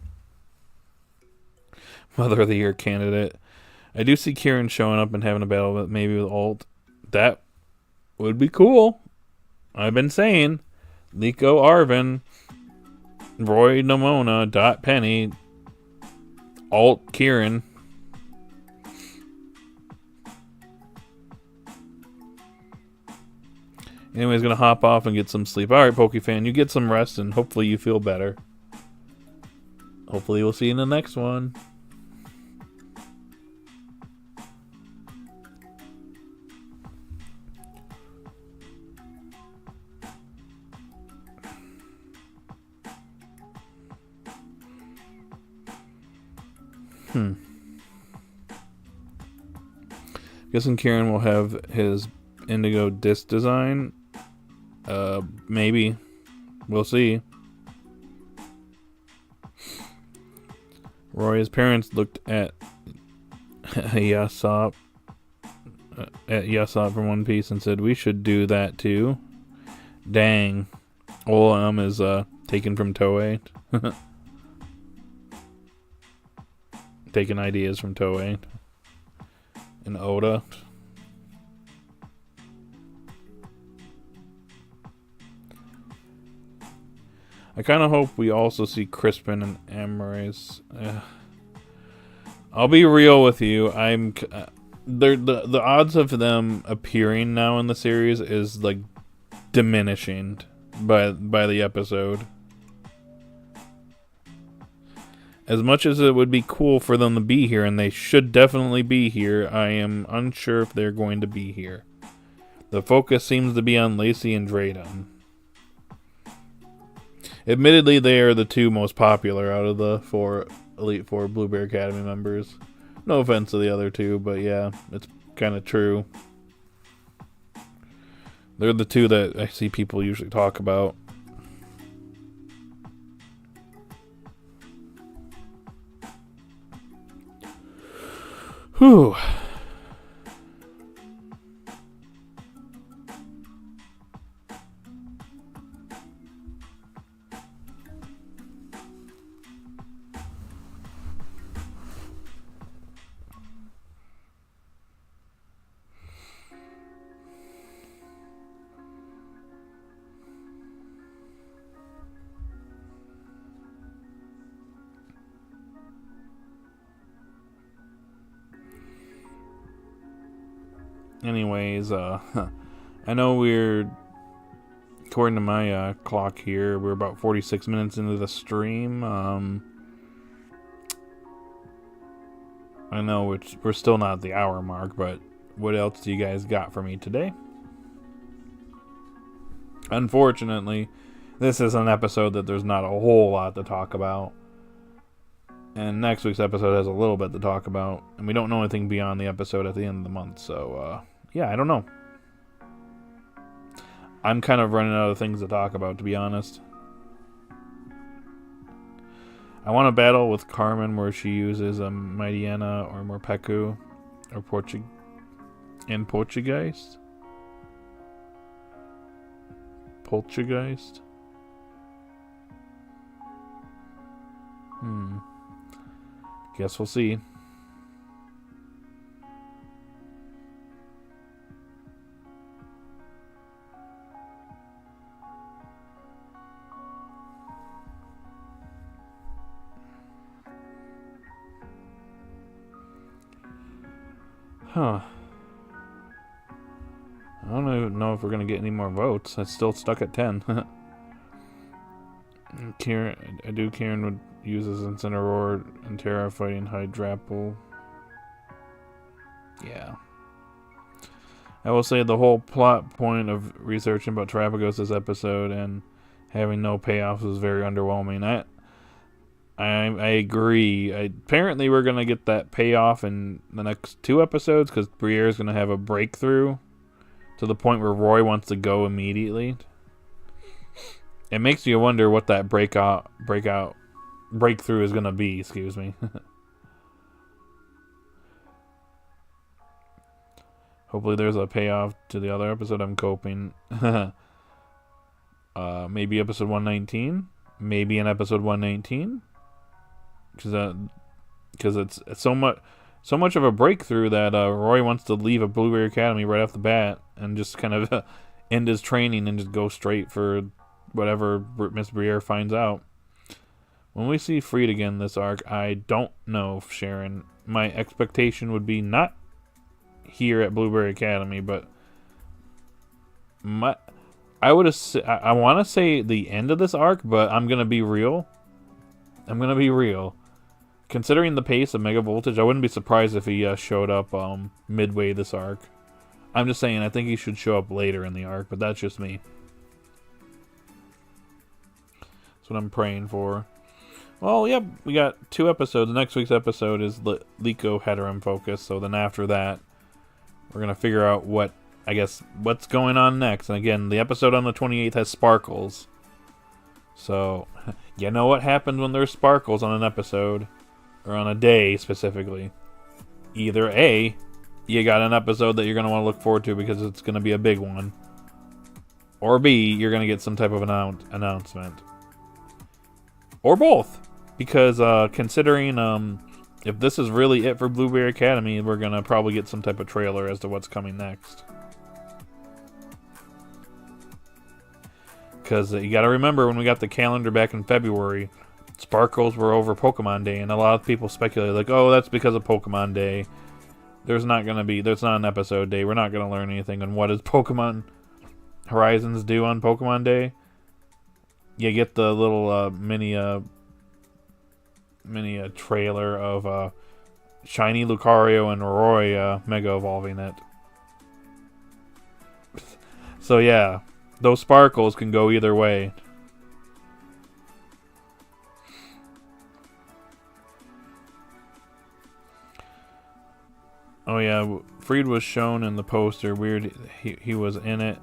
Mother of the Year candidate. I do see Kieran showing up and having a battle with maybe with Alt. That would be cool. I've been saying. Liko Arvin. Roy Namona. Dot Penny. Alt Kieran. Anyways, gonna hop off and get some sleep. Alright, Pokefan, you get some rest and hopefully you feel better. Hopefully we'll see you in the next one. Guessing Kieran will have his indigo disc design. Maybe. We'll see. Roy's parents looked at Yasop from One Piece and said, we should do that too. Dang. Olam is taken from Toei. Taking ideas from Toei. And Oda. I kind of hope we also see Crispin and Amaris. I'll be real with you. The odds of them appearing now in the series is like diminishing by the episode. As much as it would be cool for them to be here, and they should definitely be here, I am unsure if they're going to be here. The focus seems to be on Lacey and Drayden. Admittedly, they are the two most popular out of the Elite Four Blueberry Academy members. No offense to the other two, but yeah, it's kind of true. They're the two that I see people usually talk about. Whew. Anyways, I know we're, according to my clock here, we're about 46 minutes into the stream. I know we're still not at the hour mark, but what else do you guys got for me today? Unfortunately, this is an episode that there's not a whole lot to talk about. And next week's episode has a little bit to talk about. And we don't know anything beyond the episode at the end of the month. So, yeah, I don't know. I'm kind of running out of things to talk about, to be honest. I want to battle with Carmen where she uses a Mightyena or Morpeko or Portuguese. Poltergeist? Guess we'll see. Huh. I don't even know if we're going to get any more votes. It's still stuck at 10. Karen would use as Incineroar and Terra fighting Hydrapple. Yeah. I will say the whole plot point of researching about Terrapagos this episode and having no payoffs was very underwhelming. I agree. Apparently we're going to get that payoff in the next 2 episodes because Briere's going to have a breakthrough to the point where Roy wants to go immediately. It makes you wonder what that breakthrough is going to be, excuse me. Hopefully there's a payoff to the other episode. I'm coping. Maybe episode 119. Maybe in episode 119. Because it's so much of a breakthrough that Roy wants to leave a Blueberry Academy right off the bat and just kind of end his training and just go straight for whatever Miss Briere finds out. When we see Freed again this arc, I don't know, Sharon. My expectation would be not here at Blueberry Academy, but I want to say the end of this arc, but I'm gonna be real. Considering the pace of Mega Voltage, I wouldn't be surprised if he showed up midway this arc. I'm just saying, I think he should show up later in the arc, but that's just me. That's what I'm praying for. Well, yep, we got 2 episodes. Next week's episode is Liko Heterum focus, so then after that, we're going to figure out what's going on next. And again, the episode on the 28th has sparkles. So, you know what happens when there's sparkles on an episode, or on a day specifically. Either A, you got an episode that you're going to want to look forward to because it's going to be a big one, or B, you're going to get some type of announcement. Or both. Because considering if this is really it for Blueberry Academy, we're going to probably get some type of trailer as to what's coming next. Because you got to remember, when we got the calendar back in February, sparkles were over Pokemon Day, and a lot of people speculated, like, oh, that's because of Pokemon Day. There's not an episode day. We're not going to learn anything on what does Pokemon Horizons do on Pokemon Day. You get the little mini trailer of Shiny Lucario and Roy Mega Evolving it. So yeah, those sparkles can go either way. Oh yeah, Freed was shown in the poster. Weird, he was in it.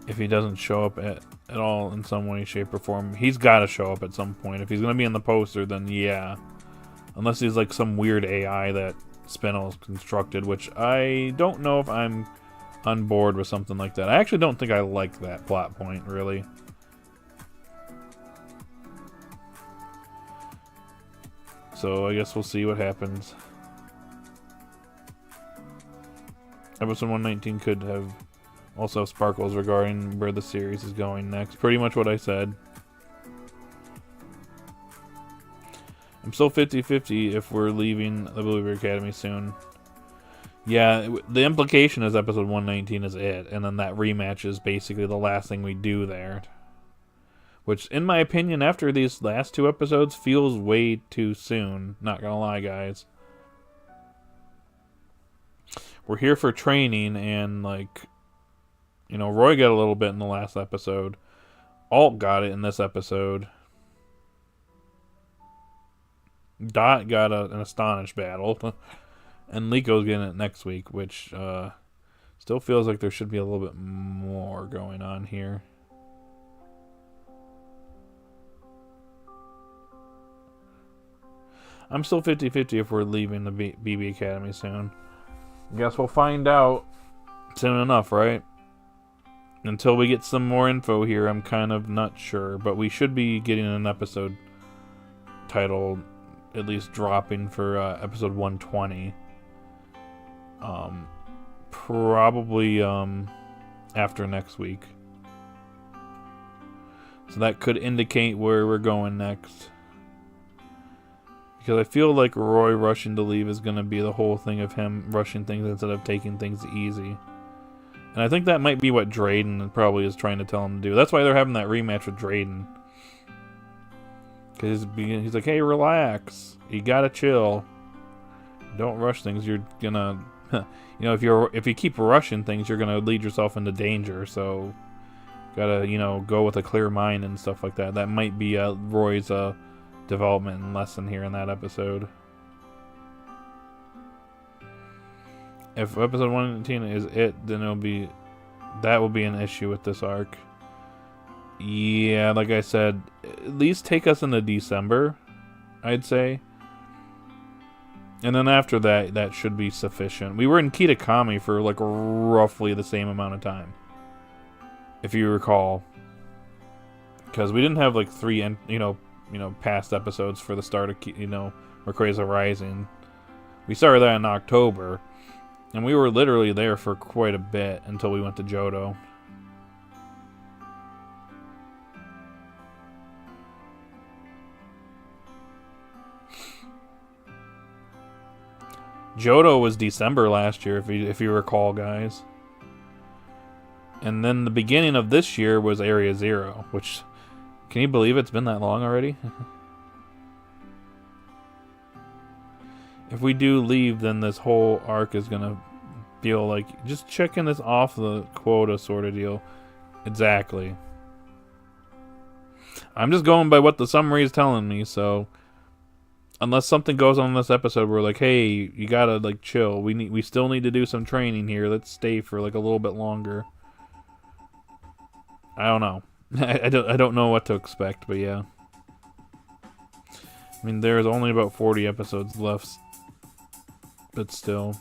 If he doesn't show up at all in some way, shape, or form, he's got to show up at some point. If he's gonna be in the poster, then yeah. Unless he's like some weird AI that Spinel's constructed, which I don't know if I'm on board with something like that. I actually don't think I like that plot point, really. So I guess we'll see what happens. Episode 119 could have also have sparkles regarding where the series is going next. Pretty much what I said. I'm still 50-50 if we're leaving the Blueberry Academy soon. Yeah, the implication is episode 119 is it, and then that rematch is basically the last thing we do there. Which, in my opinion, after these last 2 episodes, feels way too soon. Not gonna lie, guys. We're here for training, and, like, you know, Roy got a little bit in the last episode. Alt got it in this episode. Dot got an Astonish battle. And Lico's getting it next week, which still feels like there should be a little bit more going on here. I'm still 50-50 if we're leaving the BB Academy soon. Guess we'll find out soon enough, right? Until we get some more info here, I'm kind of not sure. But we should be getting an episode titled, at least dropping for episode 120. Probably after next week. So that could indicate where we're going next. Because I feel like Roy rushing to leave is going to be the whole thing of him rushing things instead of taking things easy. And I think that might be what Drayden probably is trying to tell him to do. That's why they're having that rematch with Drayden. Because he's like, hey, relax. You gotta chill. Don't rush things. You're gonna... you know, if you keep rushing things, you're gonna lead yourself into danger. So, gotta, you know, go with a clear mind and stuff like that. That might be Roy's development and lesson here in that episode. If episode 119 is it, then that will be an issue with this arc. Yeah, like I said, at least take us into December, I'd say. And then after that, that should be sufficient. We were in Kitakami for like roughly the same amount of time, if you recall, because we didn't have like 3 past episodes for the start of Rayquaza Rising. We started that in October, and we were literally there for quite a bit until we went to Johto. Johto was December last year, if you recall, guys. And then the beginning of this year was Area 0, which, can you believe it's been that long already? If we do leave, then this whole arc is going to feel like just checking this off the quota sort of deal. Exactly. I'm just going by what the summary is telling me, so... Unless something goes on in this episode, we're like, hey, you gotta like chill. We still need to do some training here. Let's stay for like a little bit longer. I don't know. I don't know what to expect, but yeah. I mean, there's only about 40 episodes left, but still.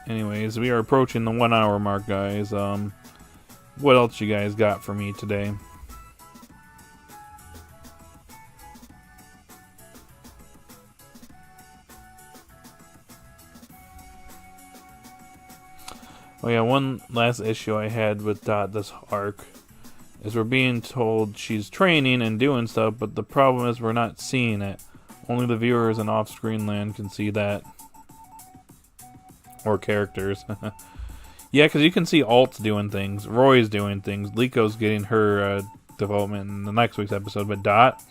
Anyways, we are approaching the 1 hour mark, guys. What else you guys got for me today? Oh yeah, one last issue I had with Dot this arc is we're being told she's training and doing stuff, but the problem is we're not seeing it. Only the viewers in off-screen land can see that. Or characters. Yeah, because you can see Alt's doing things. Roy's doing things. Lico's getting her development in the next week's episode. But Dot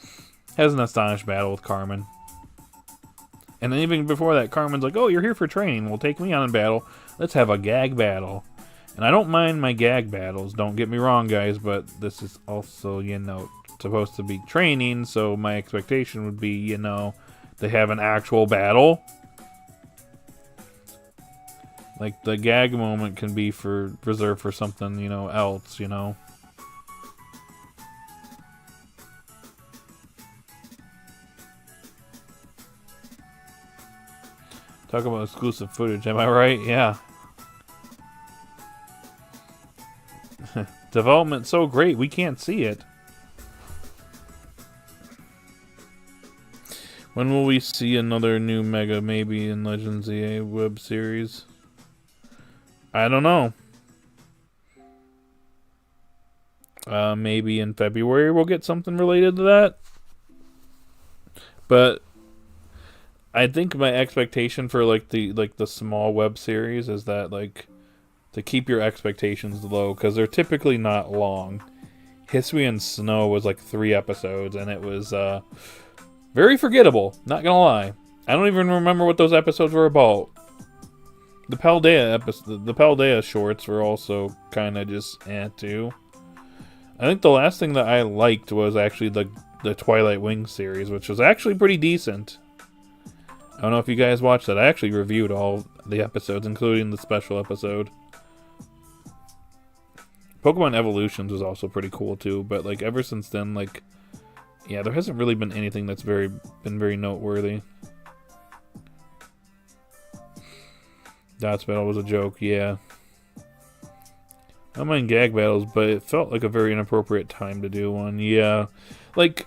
has an astonished battle with Carmine. And then even before that, Carmine's like, oh, you're here for training. Well, take me on in battle. Let's have a gag battle. And I don't mind my gag battles. Don't get me wrong, guys. But this is also, you know, supposed to be training. So my expectation would be, you know, they have an actual battle. Like, the gag moment can be reserved for something, you know, else, you know. Talk about exclusive footage, am I right? Yeah. Development so great, we can't see it. When will we see another new Mega, maybe in Legends EA web series? I don't know. Maybe in February we'll get something related to that. But I think my expectation for the small web series is that to keep your expectations low, because they're typically not long. History and Snow was 3 episodes, and it was very forgettable. Not gonna lie, I don't even remember what those episodes were about. The Paldea shorts were also kind of just too. I think the last thing that I liked was actually the Twilight Wings series, which was actually pretty decent. I don't know if you guys watched that. I actually reviewed all the episodes, including the special episode. Pokemon Evolutions was also pretty cool too, but ever since then, yeah, there hasn't really been anything that's been very noteworthy. Dot's battle was a joke, yeah. I don't mind gag battles, but it felt like a very inappropriate time to do one, yeah. Let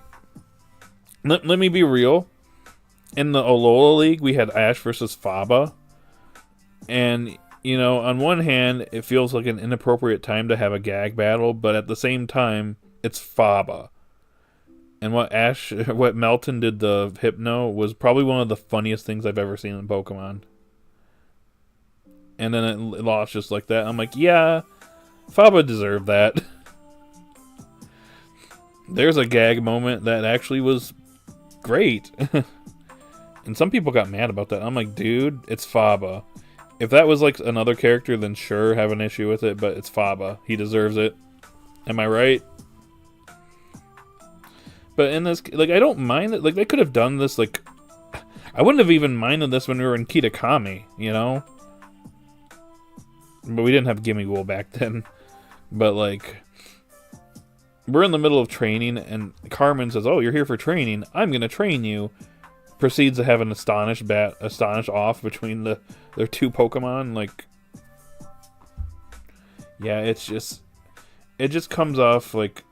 me be real. In the Alola League, we had Ash versus Faba. And, you know, on one hand, it feels like an inappropriate time to have a gag battle, but at the same time, it's Faba. And what Melton did to Hypno was probably one of the funniest things I've ever seen in Pokemon. And then it lost just like that. I'm like, yeah, Faba deserved that. There's a gag moment that actually was great. And some people got mad about that. I'm like, dude, it's Faba. If that was another character, then sure, have an issue with it, but it's Faba. He deserves it. Am I right? But in this, I don't mind it. They could have done this, I wouldn't have even minded this when we were in Kitakami, you know? But we didn't have Gimme Ghoul back then. But, we're in the middle of training, and Carmine says, oh, you're here for training. I'm going to train you. Proceeds to have an Astonish off between their 2 Pokemon. Yeah, it just comes off, it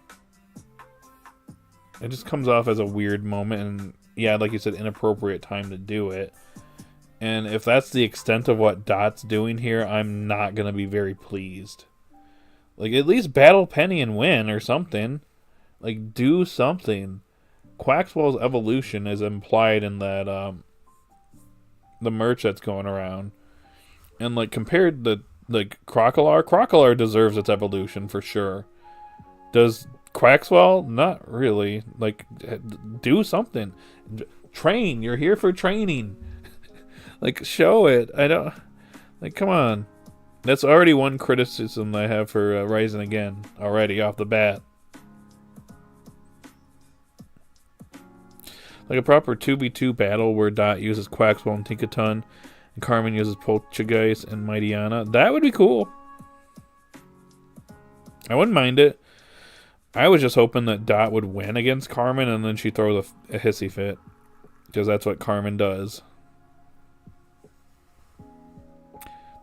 just comes off as a weird moment, and, yeah, like you said, inappropriate time to do it. And if that's the extent of what Dot's doing here, I'm not going to be very pleased. At least battle Penny and win or something. Do something. Quaxwell's evolution is implied in that, the merch that's going around. And, compared to, Crocolar deserves its evolution for sure. Does Quaxwell? Not really. Do something. Train. You're here for training. Show it. I don't... come on. That's already one criticism I have for Rising Again. Already, off the bat. A proper 2v2 battle where Dot uses Quaxwell and Tinkaton, and Carmine uses Poltergeist and Mightyena. That would be cool. I wouldn't mind it. I was just hoping that Dot would win against Carmine, and then she throws a hissy fit. Because that's what Carmine does.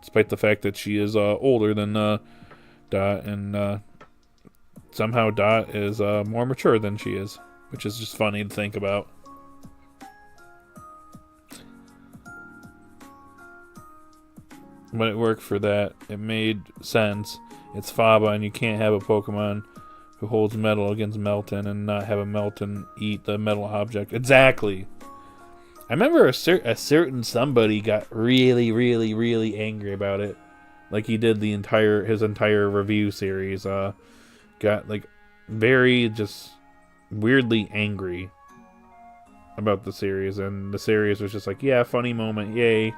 Despite the fact that she is older than Dot, and somehow Dot is more mature than she is. Which is just funny to think about. But it worked for that. It made sense. It's Faba, and you can't have a Pokemon who holds metal against Melton and not have a Melton eat the metal object. Exactly. I remember a certain somebody got really, really, really angry about it. Like he did his entire review series. Got like very just weirdly angry about the series, and the series was just like, yeah, funny moment, yay.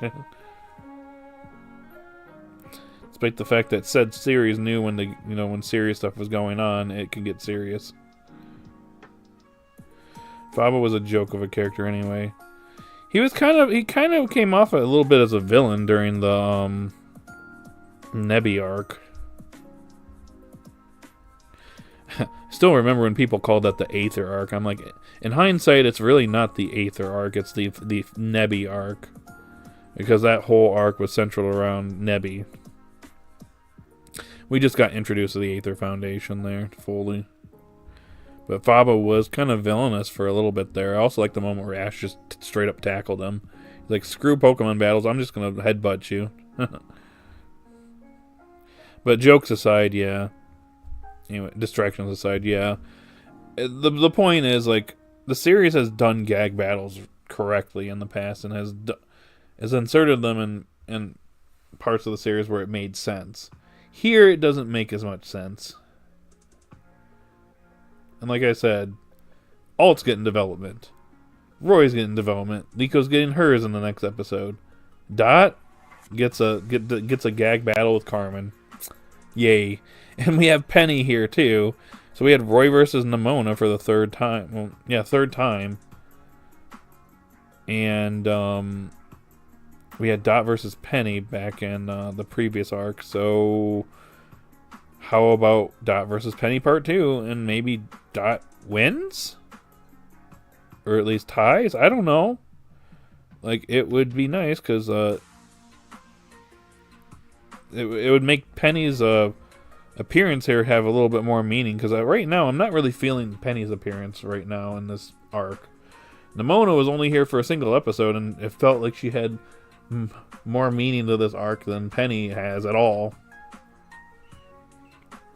Despite the fact that said series knew when serious stuff was going on, it could get serious. Faba was a joke of a character anyway. He kind of came off a little bit as a villain during the Nebby arc. Still remember when people called that the Aether arc. I'm like, in hindsight, it's really not the Aether arc. It's the Nebby arc, because that whole arc was centered around Nebby. We just got introduced to the Aether Foundation there fully. But Faba was kind of villainous for a little bit there. I also like the moment where Ash just straight up tackled him. He's like, screw Pokemon battles, I'm just going to headbutt you. But jokes aside, yeah. Anyway, distractions aside, yeah. The point is, like, the series has done gag battles correctly in the past and has inserted them in parts of the series where it made sense. Here, it doesn't make as much sense. And like I said, Alt's getting development. Roy's getting development. Nico's getting hers in the next episode. Dot gets a gag battle with Carmine. Yay. And we have Penny here too. So we had Roy versus Nimona for the third time. Well, yeah, third time. And we had Dot versus Penny back in the previous arc. So how about Dot versus Penny part 2? And maybe Dot wins? Or at least ties? I don't know. Like, it would be nice because it would make Penny's appearance here have a little bit more meaning. Because right now, I'm not really feeling Penny's appearance right now in this arc. Nimona was only here for a single episode, and it felt like she had more meaning to this arc than Penny has at all.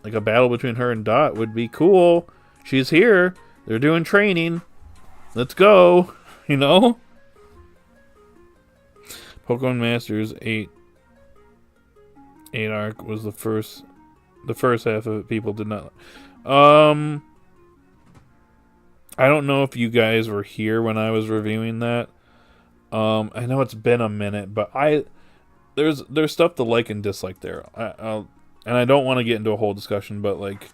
Like, a battle between her and Dot would be cool. She's here. They're doing training. Let's go. You know? Pokemon Masters 8 arc was the first half of it people did not. I don't know if you guys were here when I was reviewing that. I know it's been a minute, but there's stuff to like and dislike there. And I don't want to get into a whole discussion, but like,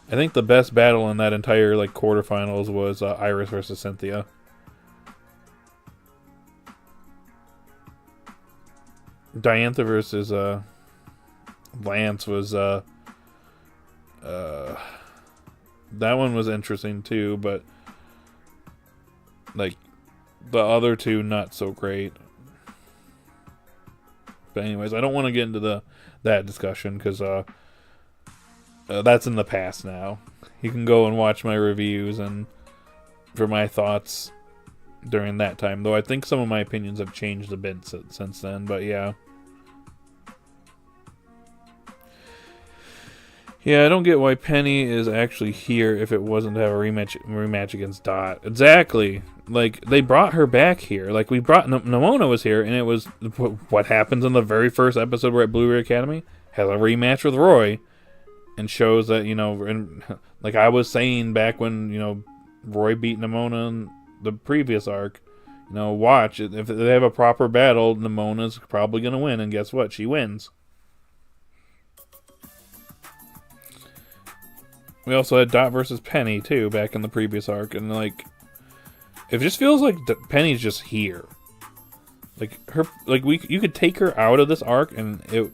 I think the best battle in that entire like quarterfinals was Iris versus Cynthia. Diantha versus Lance was that one was interesting too, but like the other two not so great. But anyways, I don't want to get into that discussion because that's in the past now. You can go and watch my reviews and for my thoughts during that time, though I think some of my opinions have changed a bit since then, but yeah. Yeah, I don't get why Penny is actually here if it wasn't to have a rematch against Dot. Exactly. Like, they brought her back here. Like, we brought... Nimona was here, and it was... What happens in the very first episode we're at Blue Ray Academy? Has a rematch with Roy. And shows that, you know... And, like I was saying back when, you know, Roy beat Nimona in the previous arc. You know, watch. If they have a proper battle, Nimona's probably going to win. And guess what? She wins. We also had Dot versus Penny, too, back in the previous arc. And, like, it just feels like Penny's just here. Like, you could take her out of this arc, and it...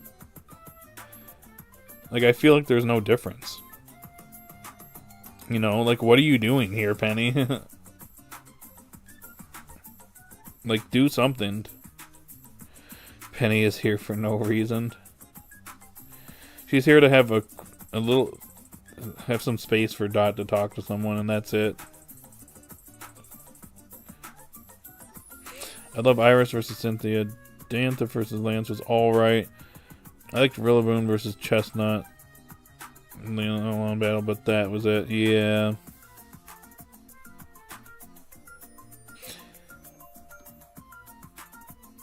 Like, I feel like there's no difference. You know, like, what are you doing here, Penny? Like, do something. Penny is here for no reason. She's here to have a little... Have some space for Dot to talk to someone, and that's it. I love Iris versus Cynthia. Diantha versus Lance was alright. I liked Rillaboom versus Chestnut in the long battle, but that was it. Yeah.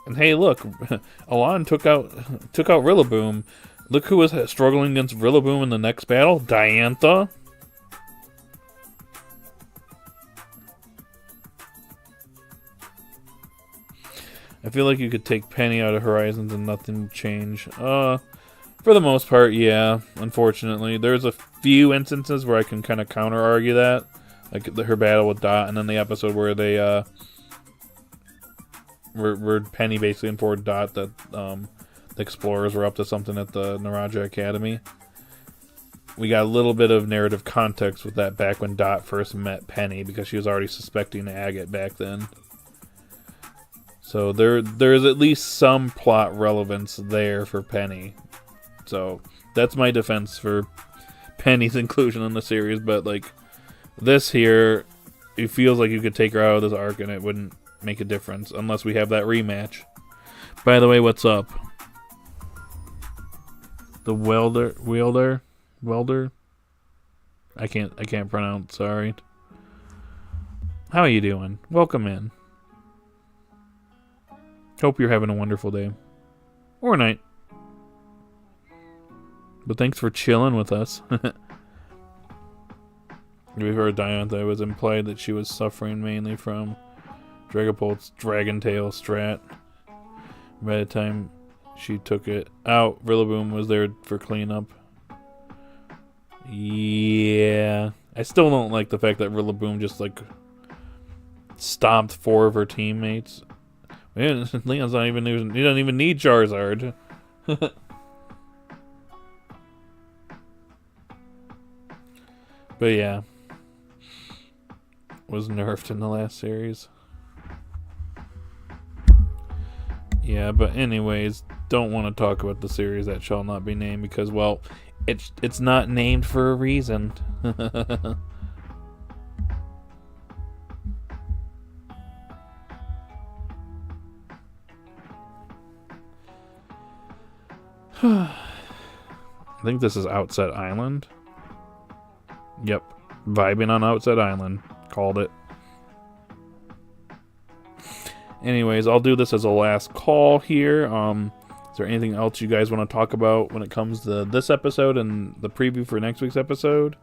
And hey, look, Alon took out Rillaboom. Look who was struggling against Rillaboom in the next battle, Diantha. I feel like you could take Penny out of Horizons and nothing would change. For the most part, yeah, unfortunately. There's a few instances where I can kind of counter-argue that. Like her battle with Dot, and then the episode where they, where Penny basically informed Dot that, the Explorers were up to something at the Naraja Academy. We got a little bit of narrative context with that back when Dot first met Penny, because she was already suspecting Agate back then. So there's at least some plot relevance there for Penny. So that's my defense for Penny's inclusion in the series. But like this here, it feels like you could take her out of this arc and it wouldn't make a difference unless we have that rematch. By the way, what's up? The welder. I can't pronounce. Sorry. How are you doing? Welcome in. Hope you're having a wonderful day. Or night. But thanks for chilling with us. We've heard Diantha. It was implied that she was suffering mainly from Dragapult's Dragon Tail strat. By the time she took it out, Rillaboom was there for cleanup. Yeah. I still don't like the fact that Rillaboom just like stomped 4 of her teammates. Leon's not even using, he doesn't even need Charizard. But yeah. Was nerfed in the last series. Yeah, but anyways, don't want to talk about the series that shall not be named because, well, it's not named for a reason. I think this is Outset Island. Yep. Vibing on Outset Island. Called it. Anyways, I'll do this as a last call here. Is there anything else you guys want to talk about when it comes to this episode and the preview for next week's episode?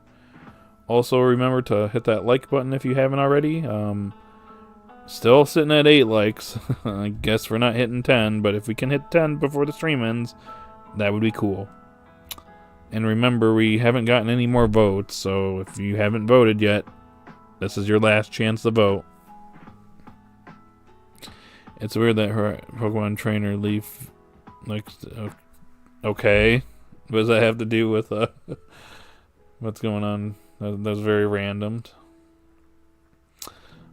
Also, remember to hit that like button if you haven't already. Still sitting at 8 likes. I guess we're not hitting 10, but if we can hit 10 before the stream ends, that would be cool. And remember, we haven't gotten any more votes, so if you haven't voted yet, this is your last chance to vote. It's weird that her Pokemon trainer Leaf likes to, okay. What does that have to do with what's going on? That's very random.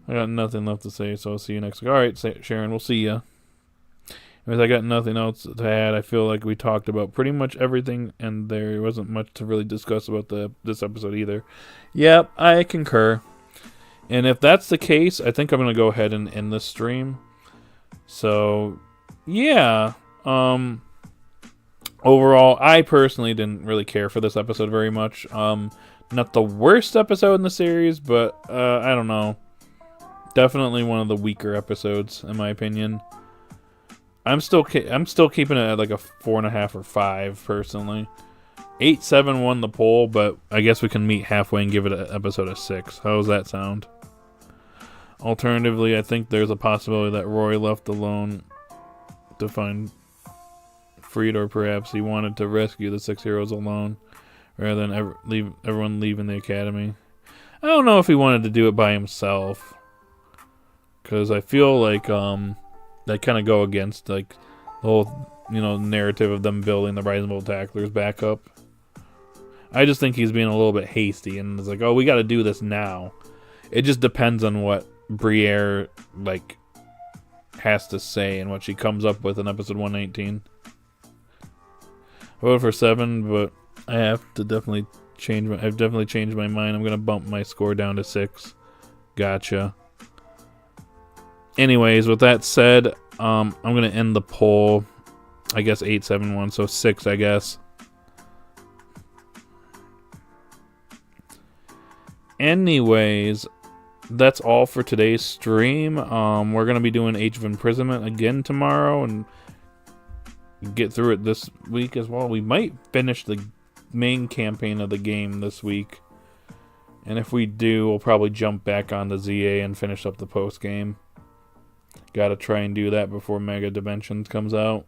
I got nothing left to say, so I'll see you next week. Alright, Sharon, we'll see ya. Anyways, I got nothing else to add. I feel like we talked about pretty much everything, and there wasn't much to really discuss about this episode either. Yep, I concur. And if that's the case, I think I'm going to go ahead and end this stream. So, yeah. Overall, I personally didn't really care for this episode very much. Not the worst episode in the series, but I don't know. Definitely one of the weaker episodes, in my opinion. I'm still keeping it at like a 4.5 or 5 personally. 8-7 won the poll, but I guess we can meet halfway and give it an episode of 6. How does that sound? Alternatively, I think there's a possibility that Roy left alone to find Freed, or perhaps he wanted to rescue the 6 heroes alone rather than everyone leaving the academy. I don't know if he wanted to do it by himself, because I feel like that kind of go against like the whole narrative of them building the Rising Bull Tacklers back up. I just think he's being a little bit hasty and it's like, oh, we got to do this now. It just depends on what Briere like has to say and what she comes up with in episode 119. I voted for 7, but I have to definitely change. I've definitely changed my mind. I'm gonna bump my score down to 6. Gotcha. Anyways, with that said, I'm gonna end the poll. I guess 8-7-1, so 6, I guess. Anyways, that's all for today's stream. We're going to be doing Age of Imprisonment again tomorrow and get through it this week as well. We might finish the main campaign of the game this week. And if we do, we'll probably jump back onto ZA and finish up the post game. Gotta try and do that before Mega Dimensions comes out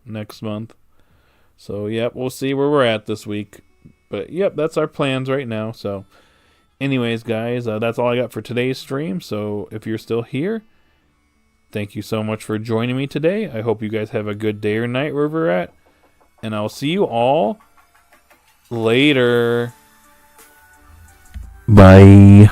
next month. So, yep, we'll see where we're at this week. But, yep, that's our plans right now. So, anyways, guys, that's all I got for today's stream. So, if you're still here, thank you so much for joining me today. I hope you guys have a good day or night wherever you're at. And I'll see you all later. Bye.